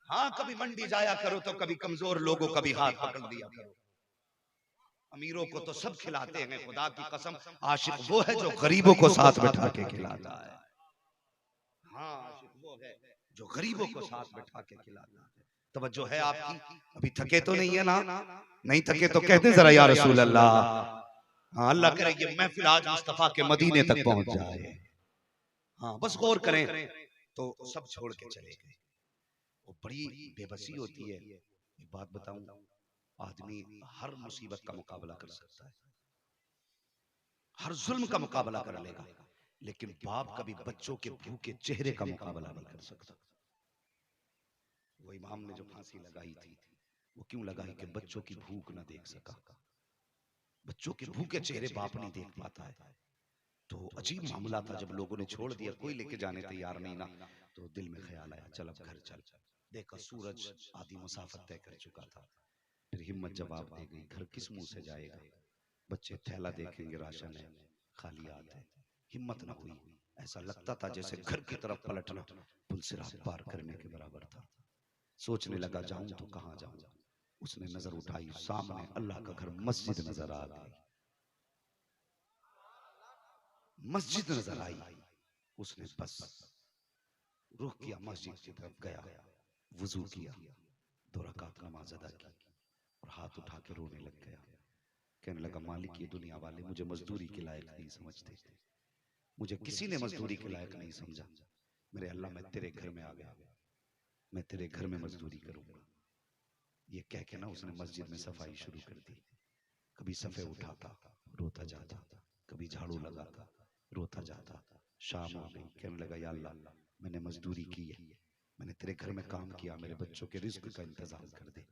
हाँ, कभी मंडी जाया करो तो कभी कमजोर लोगों का भी हाथ पकड़ दिया करो। अमीरों को तो सब खिलाते हैं, खुदा की कसम आशिक वो है जो गरीबों को साथ बैठा के खिलाता है। हाँ, आशिक वो है जो गरीबों को साथ बैठा के खिलाता है। तवज्जो है आपकी? अभी थके तो नहीं है ना? नहीं थके तो कहते जरा या रसूल अल्लाह। हाँ, अल्लाह करे ये महफिल आज मुस्तफा के मदीने तक पहुंच जाए। हाँ, बस गौर करें तो सब छोड़ के चले गए। वो बड़ी बेबसी होती है। एक बात बताऊं, आदमी हर मुसीबत का मुकाबला कर सकता है, हर जुल्म का मुकाबला कर लेगा, लेकिन बाप कभी बच्चों के भूखे चेहरे का मुकाबला नहीं कर सकता। वो इमाम ने जो फांसी लगाई थी, वो क्यों लगाई कि बच्चों की भूख ना देख सका। बच्चों के भूखे चेहरे बाप नहीं देख पाता है। तो अजीब मामला था, जब लोगों ने छोड़ दिया, कोई लेके जाने तैयार नहीं ना, तो दिल में ख्याल आया चल अब घर चल। देखा सूरज आधी मुसाफत तय कर चुका था। फिर हिम्मत जवाब दे गई, घर किस मुंह से जाएगा। बच्चे थैला देखेंगे राशन है, खाली हाथ है। हिम्मत ना हुई, ऐसा लगता था जैसे घर की तरफ पलटना पुल सिरात पार करने के बराबर था। सोचने लगा जाऊं तो कहां जाऊं। उसने नजर उठाई, सामने अल्लाह का घर मस्जिद नजर आ गई। मस्जिद नजर आई, उसने बस रुख किया, मस्जिद की तरफ गया, वुजू किया, 2 रकात नमाज अदा की और हाथ उठा के रोने लग गया। कहने लगा मालिक ये दुनिया वाले मुझे मजदूरी के लायक नहीं समझते, मुझे किसी ने मजदूरी के लायक नहीं समझा। मेरे अल्लाह मैं तेरे घर में आ गया, मैं तेरे घर में मजदूरी करूंगा। ये कह के ना उसने मस्जिद में सफाई शुरू कर दी। कभी सफे उठाता रोता जाता, कभी झाड़ू लगाता रोता जाता। शाम हो गई, कहने लगा या अल्लाह मैंने मजदूरी की है, मैंने तेरे घर में काम किया, मेरे बच्चों के रिस्क का इंतजाम कर दे।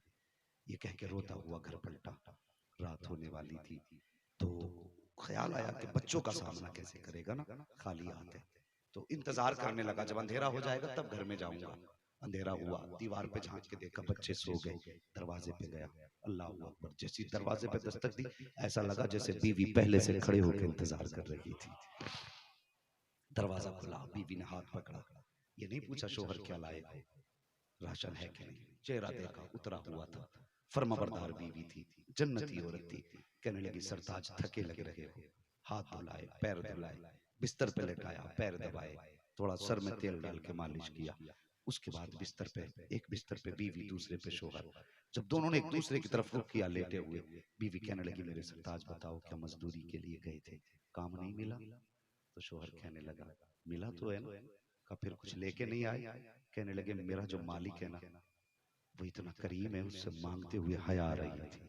ये कह के रोता हुआ घर पलटा। रात होने वाली थी तो ख्याल आया कि बच्चों का सामना कैसे करेगा ना, खाली हाथ है। तो इंतजार करने लगा, जब अंधेरा हो जाएगा तब घर में जाऊंगा। अंधेरा हुआ, दीवार पे झांक के देखा बच्चे सो गए। दरवाजे पे गया, अल्लाह अकबर। जैसी दरवाजे पे दस्तक दी, ऐसा लगा जैसे बीवी पहले से खड़े होकर इंतजार कर रही थी। दरवाजा खुला, बीवी ने हाथ पकड़ा। ये नहीं पूछा शोहर क्या लाए हो, राशन है कि नहीं। चेहरा देखा, उतरा हुआ था। फर्माबरदार बीवी थी, जन्नती औरत थी। कहने लगी सरताज थके लग रहे हो। हाथ धुलाए, पैर धुलाए, बिस्तर पे लेटाया, पैर दबाए, थोड़ा सर में तेल डाल के मालिश किया। उसके बाद बिस्तर पे, एक बिस्तर पे बीवी, दूसरे पे शोहर। जब दोनों ने एक दूसरे की तरफ रुख किया लेटे हुए, बीवी कहने लगी मेरे सरताज बताओ क्या मजदूरी के लिए गए थे, काम नहीं मिला। तो शोहर कहने लगा मिला तो है ना, का फिर कुछ लेके नहीं आए। कहने लगे मेरा जो मालिक है ना वो इतना करीम है, उससे मांगते हुए हया आ रही थी।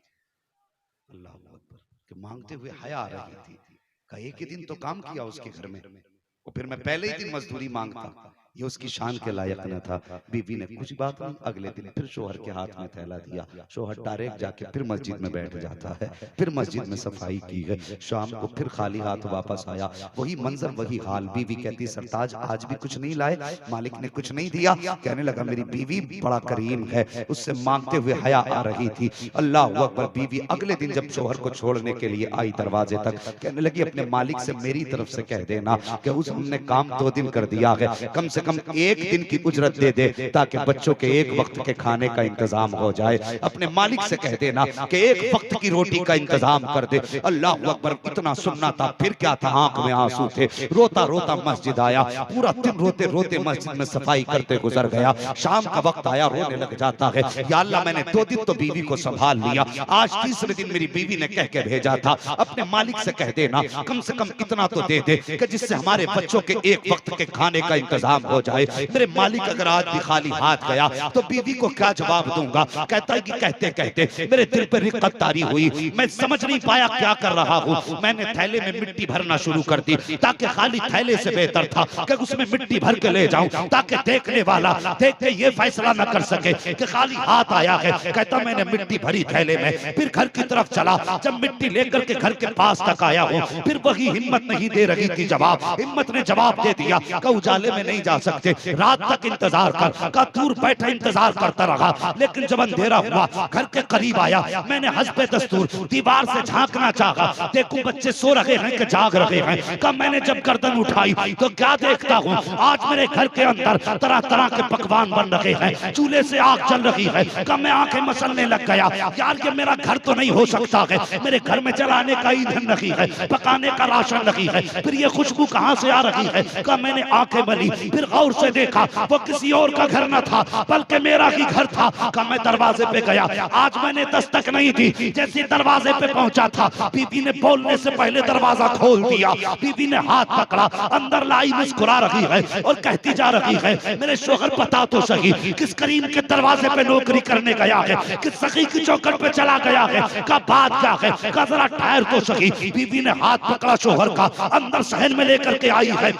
अल्लाह अकबर, कि मांगते हुए हया आ रही थी। का एक ही दिन तो काम किया उसके घर में, और फिर मैं पहले ही दिन मजदूरी मांगता, ये उसकी शान के लायक न था। बीवी ने कुछ बात नहीं, अगले दिन फिर शोहर के हाथ में थैला दिया। शोहर डायरेक्ट जाके फिर मस्जिद में बैठ जाता है। फिर मस्जिद में सफाई की गई। शाम को फिर खाली हाथ वापस आया, वही मंजर वही हाल। बीवी कहती सरताज आज भी कुछ नहीं लाए, मालिक ने कुछ नहीं दिया। कहने लगा मेरी बीवी बड़ा करीम है, उससे मांगते हुए हया आ रही थी। अल्लाह अकबर। बीवी अगले दिन जब शोहर को छोड़ने के लिए आई दरवाजे तक, कहने लगी अपने मालिक से मेरी तरफ से कह देना कि उस हमने काम 2 दिन कर दिया है, कम से कम 1 दिन की उजरत दे दे ताकि बच्चों के 1 वक्त के खाने का इंतजाम हो जाए। अपने मालिक से कह देना कि 1 वक्त की रोटी का इंतजाम कर दे। अल्लाह अकबर। इतना सुनना था, फिर क्या था, आंख में आंसू थे। रोता रोता मस्जिद आया, पूरा दिन रोते रोते मस्जिद में सफाई करते गुजर गया। शाम का वक्त आया, रोने लग जाता है, या अल्लाह मैंने 2 दिन तो बीवी को संभाल लिया, आज तीसरे दिन मेरी बीवी ने कह के भेजा था अपने मालिक से कह देना कम से कम इतना तो दे दे कि जिससे हमारे बच्चों के 1 वक्त के खाने का इंतजाम हो जाए। मेरे मालिक अगर आज भी खाली हाथ गया तो बीवी को क्या जवाब दूंगा। कहता है कि कहते कहते मेरे दिल पर रिक्कत तारी हुई, मैं समझ नहीं पाया क्या कर रहा हूँ। मैंने थैले में मिट्टी भरना शुरू कर दी, ताकि खाली थैले से बेहतर था कि उसमें मिट्टी भर के ले जाऊं, ताकि देखने वाला देख के ये फैसला न कर सके कि खाली हाथ आया है। कहता मैंने मिट्टी भरी थैले में, फिर घर की तरफ चला। जब मिट्टी लेकर के घर के पास तक आया हूँ, फिर वही हिम्मत नहीं दे रही थी जवाब। हिम्मत ने जवाब दे दिया कि उजाले में नहीं जा सकते, रात तक इंतजार कर। का दूर बैठा इंतजार करता रहा, लेकिन जब अंधेरा हुआ घर के करीब आया, मैंने हस्बे दस्तूर दीवार से झांकना चाहा, देखूं बच्चे सो रहे हैं कि जाग रहे हैं। का मैंने जब गर्दन उठाई तो क्या देखता हूँ, आज मेरे घर के अंदर तरह तरह के पकवान बन रहे हैं, चूल्हे से आग जल रही है। का मैं आंखें मसलने लग गया, यार ये मेरा घर तो नहीं हो सकता है, मेरे घर में जलाने का ईंधन नहीं है, पकाने का राशन नहीं है, फिर ये खुशबू कहां से आ रही है। का मैंने आंखें मली, फिर गौर से देखा वो किसी और का घर न था बल्कि मेरा ही घर था। का मैं दरवाजे पे गया, आज मैंने दस्तक नहीं दी, जैसे दरवाजे पे पहुंचा था बीबी ने बोलने से पहले दरवाजा खोल दिया। बीबी ने हाथ पकड़ा, अंदर लाई मुस्कुरा रही है और कहती जा रही है मेरे शोहर बता तो सही किस करीम के दरवाजे पे नौकरी करने गया है, किस सखी की चौखट पे चला गया है, का बात क्या है, का जरा ठहर तो सही। बीबी ने हाथ पकड़ा शोहर का, अंदर सहन में लेकर के आई है।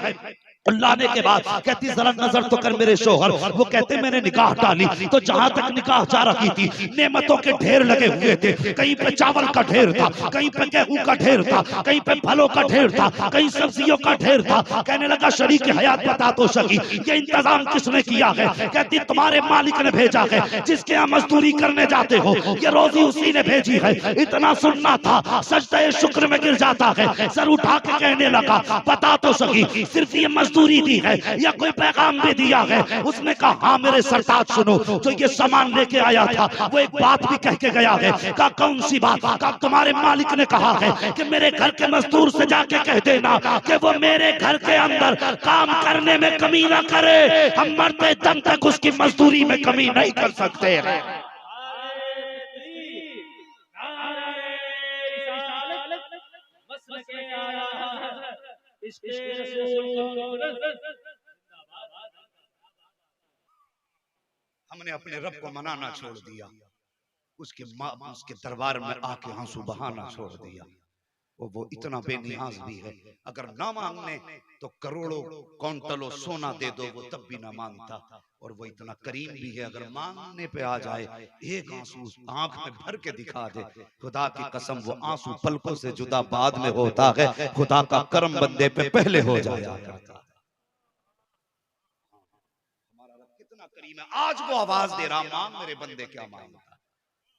लाने के बाद कहती जरा नजर तो कर मेरे शोहर। वो कहते मैंने निगाह डाली तो जहां तक निगाह जा रही थी नेमतों के ढेर लगे हुए थे। कहीं पे चावल का ढेर था, कहीं पे गेहूं का ढेर था, कहीं पे फलों का ढेर था, कहीं सब्जियों का ढेर था। कहने लगा शरीक हयात बता तो सकी ये इंतजाम किसने किया है। कहती तुम्हारे मालिक ने भेजा है, जिसके यहाँ मजदूरी करने जाते हो ये रोजी उसी ने भेजी है। इतना सुनना था सजदे शुक्र में गिर जाता है। सर उठा के कहने लगा बता तो सकी सिर्फ ये मजदूरी दी है या कोई पैगाम भी दिया है। उसने कहा हाँ मेरे सरताज सुनो, जो ये सामान लेके आया था वो एक बात भी कह के गया है। कहा कौन सी बात। कहा तुम्हारे मालिक ने कहा है कि मेरे घर के मजदूर से जाके कह देना कि वो मेरे घर के अंदर काम करने में कमी ना करे, हम मरते दम तक उसकी मजदूरी में कमी नहीं कर सकते। हमने अपने रब को मनाना छोड़ दिया, उसके दरबार में आके आंसू बहाना छोड़ दिया। वो इतना बेनियाज भी है, अगर ना मांगने तो करोड़ों क्विंटलों सोना दे दो वो तब भी ना मांगता। और वो इतना करीम भी है, अगर मांगने पे आ जाए एक आंसू आंख में भर के दिखा दे, खुदा की कसम वो आंसू पलकों से जुदा बाद में होता है, खुदा का करम बंदे पे पहले हो जाया करता। हमारा रब कितना करीम है, आज वो आवाज दे रहा मांग मेरे बंदे क्या मांगता।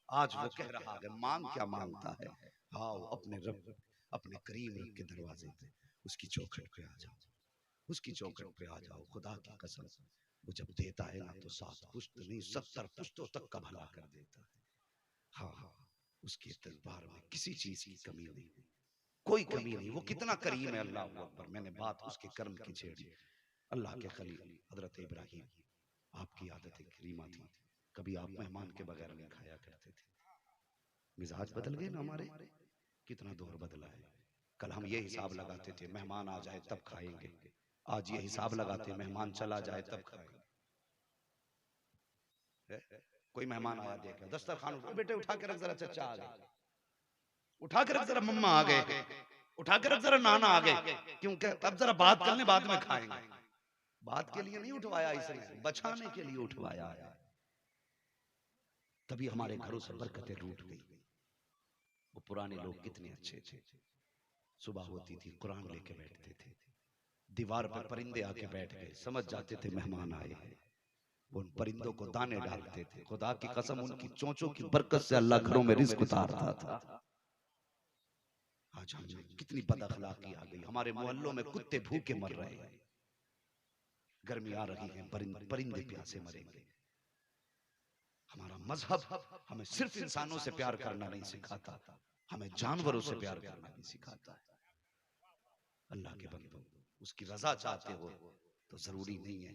आज वो कह रहा है मांग क्या मांगता है। आओ अपने रब अपने करीम रब के दरवाजे पे उसकी चौखट पे आ जाओ, उसकी चौखट पे आ जाओ। खुदा की कसम वो जब देता है ना तो 7 पुश्त नहीं 70 पुश्तों तक का भला कर देता है। हाँ उसके दरबार में किसी चीज की कमी नहीं, कोई कमी नहीं। वो कितना करीम है अल्लाह अकबर। मैंने बात उसके कर्म की छेड़ी। अल्लाह के खलील हजरत इब्राहिम, आपकी आदत करीमा थी, कभी आप मेहमान के बगैर नहीं खाया करते थे। मिजाज बदल गए ना हमारे, कितना दौर बदला है। कल हम ये हिसाब लगाते थे मेहमान आ जाए तब खाएंगे, आज ये हिसाब लगाते मेहमान चला जाए तब खाएंगे। कोई मेहमान आया देखा दस्तरखान बेटे उठा के रख जरा, चचा आ गए, उठा के रख जरा, मम्मा आ गए, उठा के रख जरा, नाना आ गए, क्योंकि अब जरा बात करने बाद में खाएंगे। बात के लिए नहीं उठवाया, इसने बचाने के लिए उठवाया है। तभी हमारे घरों से बरकतें रूठ गई। वो पुराने लोग कितने अच्छे थे। सुबह होती थी, कुरान लेके बैठते थे, दीवार पर परिंदे आके बैठ गए, समझ जाते थे मेहमान आए हैं। वो उन परिंदों को दाने डालते थे। खुदा की कसम, उनकी चोंचों की बरकत से अल्लाह घरों में रिज्क उतारता था। आज हम में कितनी बदअखलाकी आ गई। हमारे मोहल्लों में कुत्ते भूखे मर रहे हैं। गर्मी आ रही है, परिंदे प्यासे मरेंगे। हमारा मजहब हमें सिर्फ इंसानों से प्यार करना नहीं सिखाता, हमें जानवरों से प्यार करना भी सिखाता है। अल्लाह के बंदो, उसकी रजा चाहते हो तो जरूरी नहीं है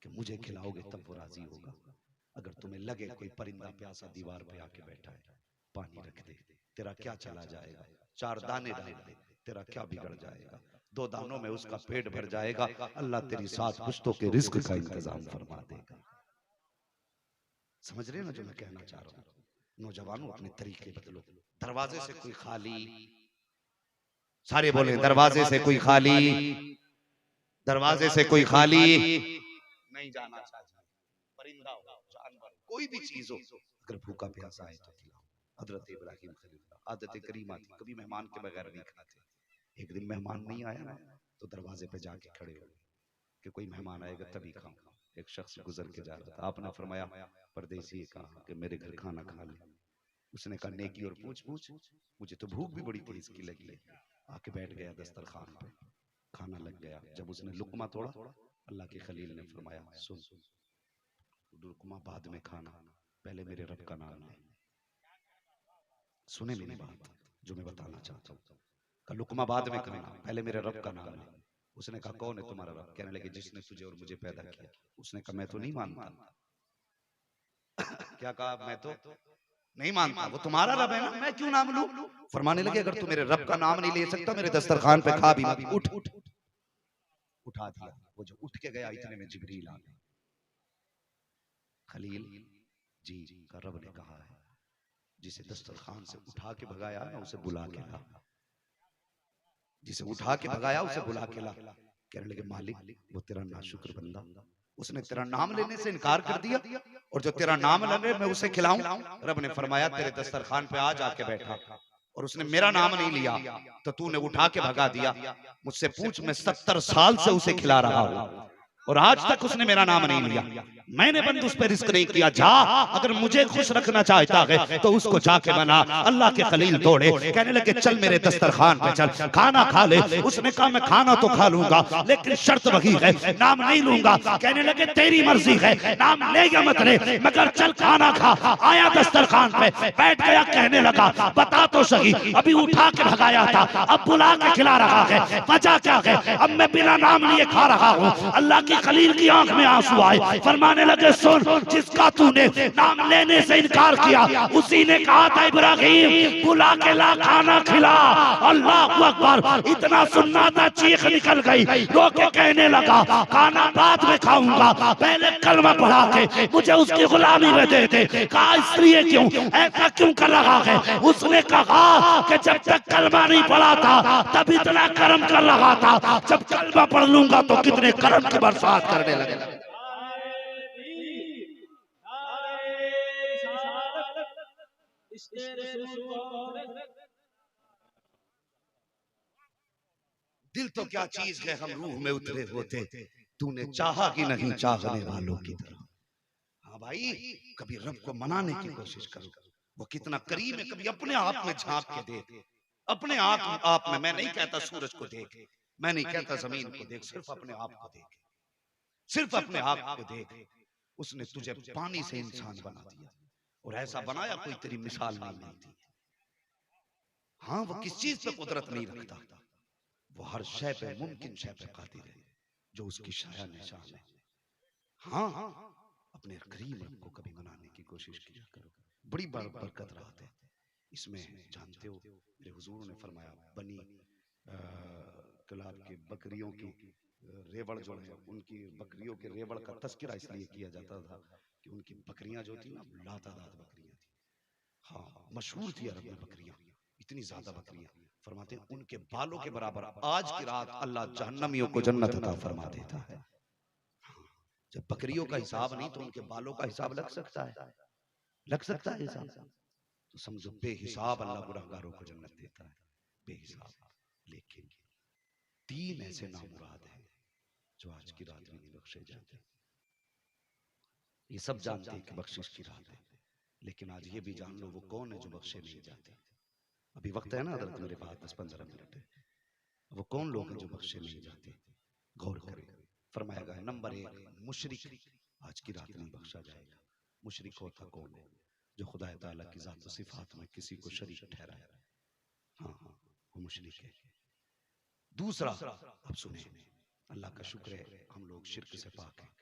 कि मुझे खिलाओगे तब वो राजी होगा। अगर तुम्हें लगे कोई परिंदा प्यासा दीवार पे आके बैठा है, पानी रख दे, तेरा क्या चला जाएगा। 4 दाने डाल दे, तेरा क्या बिगड़ जाएगा। 2 दानों में उसका पेट भर जाएगा। अल्लाह तेरी 7 पुश्तों के रिस्क का इंतजाम फरमा देगा। समझ रहे हो ना जो मैं कहना चाह रहा हूँ। नौजवानों, अपने तरीके बदलो। दरवाजे से कोई खाली, सारे बोले दरवाजे से कोई खाली, दरवाजे से कोई खाली नहीं जाना चाहिए। परिंदा हो, जानवर, कोई भी चीज हो, अगर भूखा प्यासा है तो खिलाओ। हजरत इब्राहिम खलीलुल्लाह आदत करीमा थी, कभी मेहमान के बगैर नहीं खाते। एक दिन मेहमान नहीं आया ना, तो दरवाजे पे जाके खड़े हो कि कोई मेहमान आएगा तभी खाऊंगा। एक शख्स गुजर के जा रहा था, आपने फरमाया, परदेसी कहा कि मेरे घर खाना खा ले। उसने कहा नेकी और पूछ पूछ, मुझे तो भूख भी बड़ी तेज की लगी है। आके बैठ गया दस्तरखान पे, खाना लग गया। जब उसने लुकमा तोड़ा, अल्लाह के खलील ने फरमाया, सुन, लुकमा बाद में खाना, पहले मेरे रब का नाम ले। सुने मेरी बात जो मैं बताना चाहता हूँ। का लुकमा बाद में खाना, पहले मेरे रब का नाम ले। उसने कहा कौन है तुम्हारा रब। कहने लगे जिसने तुझे और मुझे पैदा किया। उसने कहा मैं तो नहीं मानता। क्या कहा, मैं तो नहीं मानता, वो तुम्हारा रब है ना, मैं क्यों नाम लूं। फरमाने लगे अगर तू मेरे रब का नाम नहीं ले सकता, मेरे दस्तरखान पे खा भी मत। उठ उठ उठा दिया। वो जो उठ के गया, इतने में जिब्रील आ गए। खलील जी का रब ने कहा है, जिसे दस्तरखान से उठा के भगाया ना, उसे बुला के ला। जिसे उठा के भगाया उसे बुला के ला। कहने लगे मालिक, वो तेरा नाशुक्र बंदा, उसने तेरा नाम लेने से इनकार कर दिया, और जो तेरा नाम ले मैं उसे खिलाऊं। रब ने फरमाया तेरे दस्तरखान पे आज आके बैठा, और उसने मेरा नाम नहीं लिया तो तूने उठा के भगा दिया। मुझसे पूछ, मैं 70 साल से उसे खिला रहा हूं और आज तक उसने मेरा नाम नहीं लिया। मैंने बंद उस पर रिस्क नहीं किया। जा, अगर मुझे खुश रखना चाहता है तो उसको जाके बना। अल्लाह के खलील दौड़े, कहने लगे चल मेरे दस्तरखान पे चल, खाना खा ले। उसने कहा मैं खाना तो खा लूंगा, लेकिन शर्त वही है, नाम नहीं लूंगा। कहने लगे तेरी मर्जी है, नाम ले या मत ले, मगर चल खाना खा। आया दस्तरखान पे बैठ गया, कहने लगा बता तो सही, अभी उठा के भगाया था, अब बुला के खिला रहा है, वजह क्या है। अब मैं बिना नाम लिए खा रहा हूँ। अल्लाह की खलील की आंख में आंसू आए, फरमाने लगे सुन, जिसका तूने नाम लेने से इनकार किया, उसी ने कहा था इब्राहिम बुला के ला, खाना खिला। अल्लाह अकबर, इतना सुनना था, चीख निकल गई। रो के कहने लगा खाना बाद में खाऊंगा, पहले कलमा पढ़ा के मुझे उसकी गुलामी में दे दे। कहा इसलिए क्यों, ऐसा क्यों कर रहा है। उसने कहा कि जब तक कलमा नहीं पढ़ा था तब इतना कर्म कर रहा था, जब कलमा पढ़ लूंगा तो कितने कर्म की बरसात करने लगे। दिल तो क्या चीज है, हम रूह में उतरे होते, तूने चाहा कि नहीं चाहने वालों की तरह। हाँ भाई, कभी रब को मनाने की कोशिश करो, वो कितना करीब है। कभी अपने आप में झांक के देख, अपने आप में। मैं नहीं कहता सूरज को देख, मैं नहीं कहता जमीन को देख, सिर्फ अपने आप को देख, सिर्फ अपने आप को देख। उसने तुझे पानी से इंसान बना दिया, और ऐसा बनाया कोई तेरी मिसाल नहीं मिलती। हाँ, वो किस चीज पे कुदरत नहीं रखता, वो हर शय पे, मुमकिन शय पे कादिर है, जो उसकी शाया निशान है। हाँ, अपने करीम रब को कभी मनाने की कोशिश किया करो, बड़ी बरकत राहत है इसमें। जानते हो मेरे हुजूर ने फरमाया, बनी कलाब की बकरियों की रेवड़ जो है, उनकी बकरियों के रेवड़ का तस्करा इसलिए किया जाता था कि उनकी बकरियां जो थी ना, लातादाद बकरियां थी। हाँ, मशहूर थी अरब में बकरियां, इतनी ज्यादा बकरियां। फरमाते हैं उनके बालों के बराबर आज की रात अल्लाह जहन्नमियों को जन्नत अता फरमा देता है। जब बकरियों का हिसाब नहीं तो उनके बालों का हिसाब लग सकता है, लग सकता है हिसाब। तो समझो बेहिसाब अल्लाह गुनहगारों को जन्नत देता है, बेहिसाब। लेकिन 3 ऐसे नामुराद हैं जो आज की रात में नहीं बख्शे जाते। ये सब जानते हैं कि बख्शिश की रात है, लेकिन आज ये भी जान लो वो कौन है जो बख्शे नहीं जाते। अभी वक्त है ना हज़रत, मेरे पास 10-15 मिनट है। वो कौन लोग हैं जो बख्शे नहीं जाते? गौर करें। फरमाया गया नंबर 1 मुशरिक, आज की रात नहीं बख्शा जाएगा। मुशरिक होता कौन है? जो खुदा ताला की ज़ात व सिफात में किसी को शरीक ठहराए। हाँ हाँ, वो मुशरिक है। दूसरा, अब सुने, अल्लाह का शुक्र है हम लोग शिर्क से पाक हैं,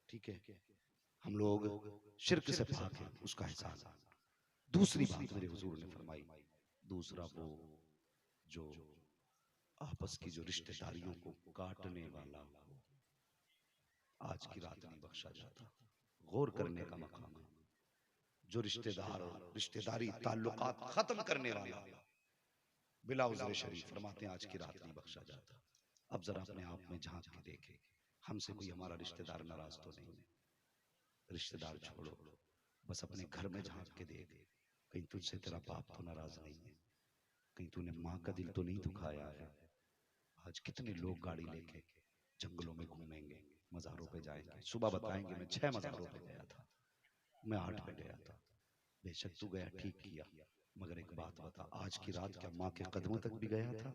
ठीक है, हम लोग शिर्क से पाक हैं, उसका एहसास। दूसरी बात मेरे हुजूर ने फरमाई, दूसरा वो जो आपस की जो रिश्तेदारियों को काटने वाला हो, आज की रात नहीं बख्शा जाता। गौर करने का मकाम है। जो रिश्तेदार और रिश्तेदारी ताल्लुकात खत्म करने वाला बिला उज़्र शरीफ, फरमाते हैं आज की रात नहीं बख्शा जाता। अब जरा अपने आप में झांक के देखे, हमसे कोई हमारा रिश्तेदार नाराज तो नहीं है? रिश्तेदार छोड़ो, बस अपने घर में झांक के देख, कहीं तुझसे तेरा बाप तो नाराज नहीं है, कहीं तूने माँ का दिल तो नहीं दुखाया है। आज कितने लोग गाड़ी लेके जंगलों में घूमेंगे, मज़ारों पे जाएंगे, सुबह बताएंगे मैं 6 मज़ारों पे गया था, मैं 8 पे गया था। बेशक तू गया, ठीक किया, मगर एक बात बता, आज की रात क्या माँ के कदमों तक भी गया था?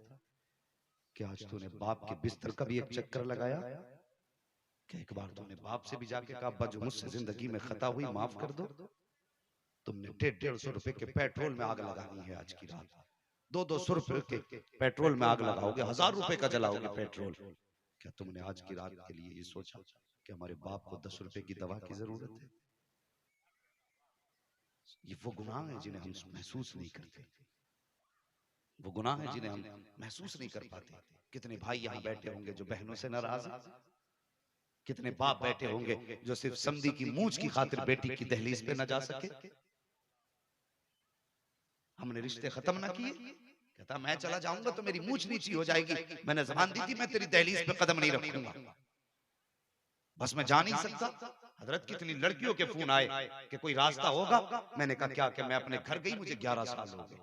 क्या आज तूने बाप के बिस्तर का भी एक चक्कर लगाया? क्या एक बार तूने बाप से भी जाके कहा अब्बा जो मुझसे जिंदगी में खता हुई माफ कर दो? तुमने 150 रुपए के पेट्रोल में आग लगानी है आज की रात, 200 रुपए के पेट्रोल में आग लगाओगे, 1000 रुपए का जलाओगे पेट्रोल। क्या तुमने आज की रात के लिए ये सोचा कि हमारे बाप को 10 रुपए की दवा की जरूरत है? ये वो गुनाह है जिन्हें हम महसूस नहीं करते, वो गुनाह है जिन्हें हम महसूस नहीं कर पाते। कितने भाई यहाँ बैठे होंगे जो बहनों से नाराज हैं, कितने बाप बैठे होंगे जो सिर्फ समधी की मूंछ की खातिर बेटी की दहलीज पे न जा सके। हमने रिश्ते खत्म ना किए, कहता मैं चला जाऊंगा तो मेरी मूंछ नीची हो जाएगी, मैंने ज़बान दी थी मैं तेरी दहलीज पे कदम नहीं रखूंगा, बस मैं जा नहीं सकता। हजरत कितनी लड़कियों के फोन आए कि कोई रास्ता होगा, मैंने कहा क्या कि मैं अपने घर गई, मुझे 11 साल हो गए।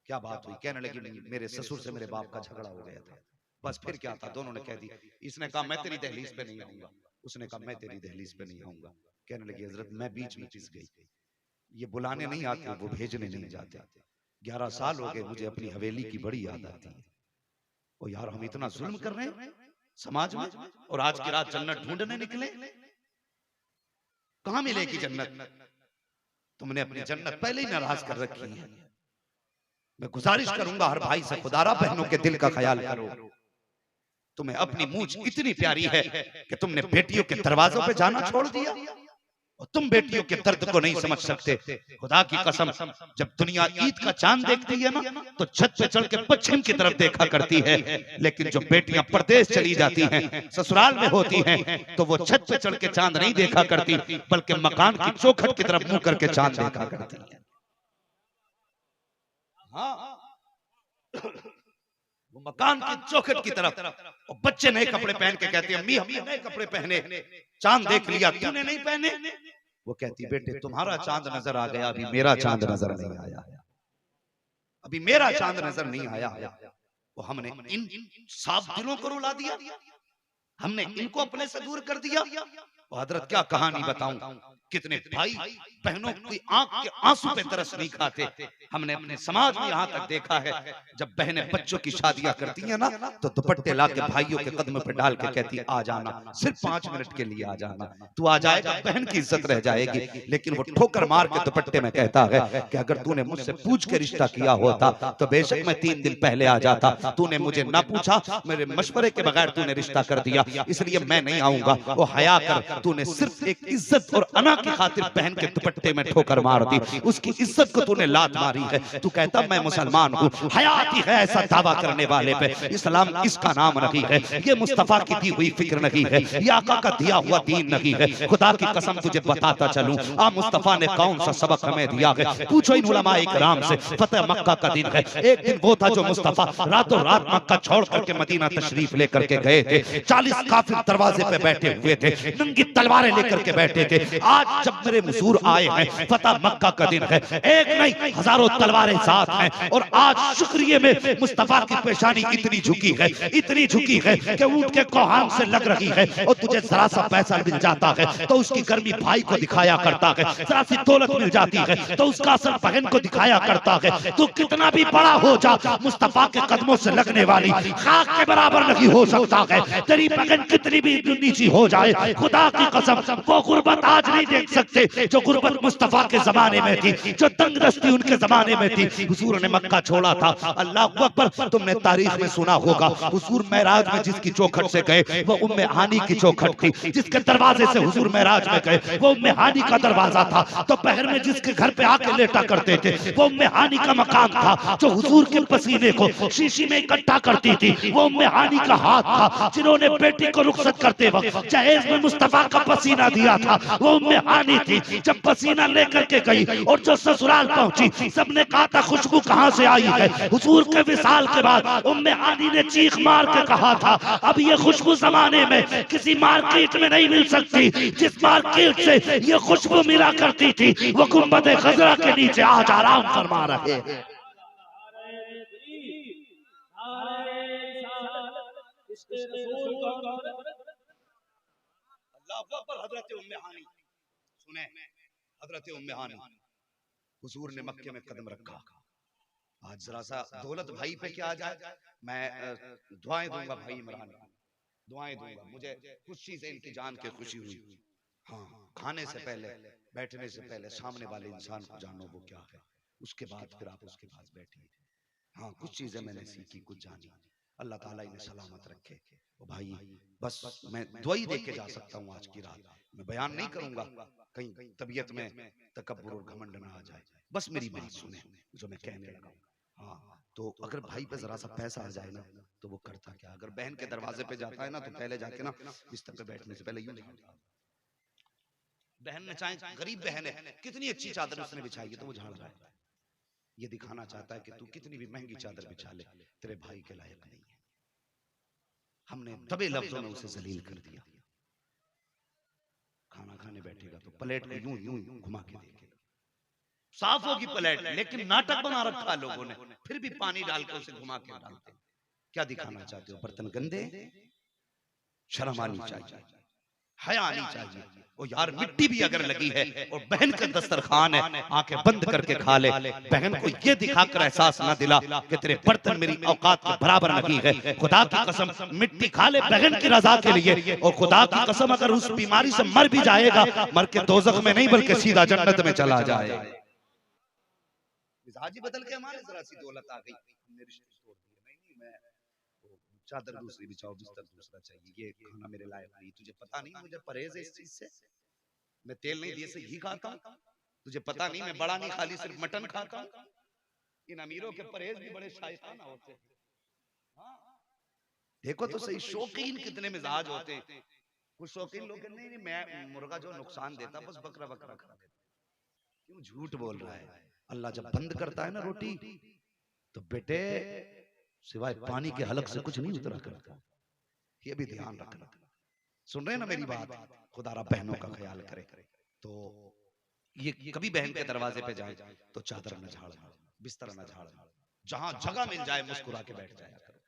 क्या बात हुई? कहने लगी मेरे ससुर से मेरे बाप का झगड़ा हो गया था। बस फिर क्या था? दोनों ने कह दी, इसने कहा मैं तेरी दहलीज पे नहीं आऊंगा, उसने कहा मैं तेरी दहलीज पे नहीं आऊंगा। कहने लगी हजरत मैं बीच में पिस गई, ये बुलाने नहीं आते, वो भेजने नहीं जाते। 11 साल हो गए, मुझे अपनी हवेली की बड़ी याद आती है। ओ यार, हम इतना जुल्म कर रहे हैं समाज में, और आज की रात जन्नत ढूंढने निकले। कहां मिलेगी जन्नत? तुमने अपनी जन्नत पहले ही नाराज कर रखी है। मैं गुजारिश करूंगा हर भाई से, खुदारा बहनों के दिल का ख्याल करो। तुम्हें अपनी मूंछ इतनी प्यारी है कि तुमने बेटियों के दरवाजों पे जाना छोड़ दिया, और तुम बेटियों के दर्द को नहीं समझ सकते। खुदा की कसम, जब दुनिया ईद का चांद देखती है ना, तो छत पे चढ़ के पश्चिम की तरफ देखा करती है, लेकिन जो बेटियां परदेश चली जाती हैं, ससुराल में होती हैं, तो वो छत पे चढ़ के चांद नहीं देखा करती, बल्कि मकान की चौखट की तरफ मुंह करके चांद देखा करती है। हाँ, वो मकान की चौखट की तरफ, और बच्चे नए कपड़े पहन के कहते हैं अम्मी हमने नए कपड़े पहने, चांद देख लिया, तूने नहीं पहने। वो कहती बेटे तुम्हारा चांद नजर आ गया, अभी मेरा चांद नजर नहीं आया, अभी मेरा चांद नजर नहीं आया। वो हमने इन साफ दिलों को रुला दिया, हमने इनको अपने से दूर कर दिया। हजरत क्या कहानी बताऊं, कितने भाई बहनों की आंख के आंसू पे तरस नहीं खाते। हमने अपने समाज में यहाँ तक देखा है, जब बहनें बच्चों की शादियां करती हैं ना, तो दुपट्टे लाके भाइयों के कदम पे डाल के कहती आ जाना, सिर्फ 5 मिनट के लिए आ जाना। तू आ जाएगा बहन की इज्जत रह जाएगी, लेकिन वो ठोकर मार के दुपट्टे में कहता है कि अगर तूने मुझसे पूछ के रिश्ता किया होता तो बेशक मैं 3 दिन पहले आ जाता, तूने मुझे ना पूछा, मेरे मशवरे के बगैर तूने रिश्ता कर दिया, इसलिए मैं नहीं आऊंगा। वो हया कर, तूने सिर्फ एक इज्जत और अना की खातिर बहन के दुपट्टे में ठोकर मार दी, उसकी इज्जत को तूने लात मारी है। तू कहता मैं मुसलमान हूँ, हयाती है ऐसा दावा करने वाले पे इस्लाम इसका नाम नहीं है, ये मुस्तफा की दी हुई फिक्र नहीं है, ये आका का दिया हुआ दीन नहीं है। खुदा की कसम तुझे बताता चलूं, आ मुस्तफा ने कौन सा सबक हमें दिया है, पूछो इन उलमाए किराम से। फतेह मक्का का दिन है, एक दिन वो था जो मुस्तफा रातों रात मक्का छोड़ करके मदीना तशरीफ लेकर के गए थे। 40 काफिर दरवाजे पे बैठे हुए थे, नंगी तलवारें लेकर के बैठे थे। आज जब मेरे हुजूर आए हैं, फतेह मक्का का दिन है, एक नहीं हजारों तलवारें साथ हैं, और आज शुक्रिये में मुस्तफा की पेशानी इतनी झुकी है, इतनी झुकी है कि ऊंट के कोहान से लग रही है। और तुझे जरा सा पैसा मिल जाता है तो उसकी गर्मी भाई को दिखाया करता है, जरा सी दौलत मिल जाती है तो उसका असर बहन को दिखाया करता है। तू कितना भी बड़ा हो जा, मुस्तफा के कदमों से लगने वाली खाक के बराबर नहीं हो सकता है। तेरी बहन कितनी भी नीची हो जाए, खुदा की कसम वो गुर्बत आज नहीं देख सकते जो गुर्बत मुस्तफा के जमाने में थी, जो तंगदस्ती उनके जमाने में थी। हुजूर ने मक्का छोड़ा था, अल्लाह अकबर। तुमने तारीख में सुना होगा, हुजूर मेराज में जिसकी चौखट से गए वो उम्मे हानी की चौखट थी, जिसके दरवाजे से हुजूर मेराज में गए वो उम्मे हानी का दरवाजा था। तो पहर में जिसके घर पे आके लेटा करते थे वो उम्मे हानी का मकान था। जो हुजूर के पसीने को शीशी में इकट्ठा करती थी वो उम्मे हानी का हाथ था। जिन्होंने बेटी को रुखसत करते वक्त जहेज में मुस्तफा का पसीना दिया था वो उम्मे हानी थी। जब पसीना लेकर के गई और जो ससुराल पहुंची, सबने कहा था खुशबू कहां से आई है। हुजूर के विसाल के बाद उम्मे हानी ने चीख मार के कहा था, अब ये खुशबू जमाने में किसी मार्केट में नहीं मिल सकती। जिस मार्केट से ये खुशबू मिला करती थी वो गुंबद खजरा के नीचे आज आराम फरमा रहे हैं। हजरत उम्मे हानी सुने, हजरत उम्मे हानी हुजूर ने मक्के में कदम रखा। आज जरा सा दौलत भाई पे क्या आ जाए, मैं दुआएं दूंगा भाई इमरान, दुआएं दूंगा। मुझे खुशी से इनकी जान के खुशी हुई। हाँ, खाने से पहले बैठने से पहले सामने वाले इंसान को जानो वो क्या है, उसके बाद फिर आप उसके पास बैठिए। हाँ, कुछ चीजें मैंने सीखी, कुछ जानी। अल्लाह ताला इन्हें सलामत रखे। ओ भाई, बस मैं दुआई दे के जा सकता हूँ आज की रात, मैं बयान नहीं करूंगा, कहीं तबीयत में तकब्बुर और घमंड ना आ जाए। बस मेरी बात सुने जो मैं कहने लगा। हाँ, तो अगर भाई पे जरा सा पैसा आ जाए ना तो वो करता क्या, अगर बहन के दरवाजे पे जाता है ना तो पहले जाके ना बिस्तर पे बैठने से पहले यूं झाड़ता। बहन ने चाहे गरीब बहन है, कितनी अच्छी चादर उसने बिछाई है तो वो झाड़ रहा है, ये दिखाना चाहता है कि तू कितनी भी महंगी चादर बिछा ले तेरे भाई के लायक नहीं है। हमने दबे लफ्जों में उसे जलील कर दिया। खाना खाने बैठेगा तो प्लेट को यूं यूं घुमा के देखेगा, साफ होगी प्लेट, लेकिन नाटक बना रखा लोगों ने, फिर भी पानी डाल के उसे घुमा के डालते। क्या दिखाना चाहते हो, बर्तन गंदे, शर्म आनी चाहिए, हया आनी चाहिए। ओ यार, मिट्टी भी अगर लगी है और बहन का दस्तरखान है, आंखें बंद करके खा ले। बहन को ये दिखाकर एहसास ना दिला कि तेरे बर्तन मेरी औकात के बराबर नहीं है। खुदा की कसम मिट्टी खा ले बहन की रजा के लिए, और खुदा की कसम अगर उस बीमारी से मर भी जाएगा, मर के दोजख में नहीं बल्कि सीधा जन्नत में चला जाए। मिजाज ही बदल के हमारे जरा सी दौलत आ गई, हमने रिश्ते तोड़ दिए। नहीं, मैं चादर दूसरी बिछाओ, बिस्तर दूसरा चाहिए, ये खाना मेरे लायक नहीं। तुझे पता नहीं मुझे परहेज है इस चीज से, मैं तेल नहीं दिए से घी खाता हूं। तुझे पता नहीं मैं बड़ा नहीं खाली सिर्फ मटन खाता हूं। इन अमीरों के परहेज भी बड़े शायखाना होते हैं। देखो तो सही शौकीन कितने मिजाज होते हैं। कुछ शौकीन लोग नहीं नहीं मैं मुर्गा जो नुकसान देता बस बकरा बकरा खा देता। क्यों झूठ बोल रहा है। अल्लाह जब बंद करता है ना रोटी तो बेटे सिवाय पानी के हलक से कुछ नहीं उतरा करता, ये भी ध्यान रखना। सुन रहे ना मेरी बात, खुदा रा बहनों का ख्याल करे। तो ये कभी बहन के दरवाजे पे जाए तो चादर न झाड़ना, बिस्तर न झाड़ना, जहां जगह मिल जाए मुस्कुरा के बैठ जाया करो।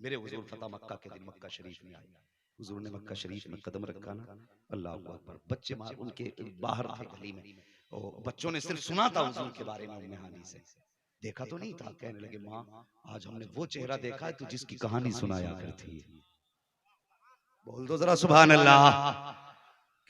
मेरे हुजूर फतेह मक्का के दिन मक्का शरीफ में आए, हुजूर ने मक्का शरीफ में कदम रखा ना, अल्लाह अकबर, बच्चे मार उनके बाहर थे गली में, और बच्चों ने सिर्फ सुना था हुजूर के बारे में उम्मे हानी से, देखा तो नहीं था। कहने लगे माँ आज हमने वो चेहरा देखा है तू जिसकी कहानी सुनाया करती है। बोल दो जरा सुभान अल्लाह।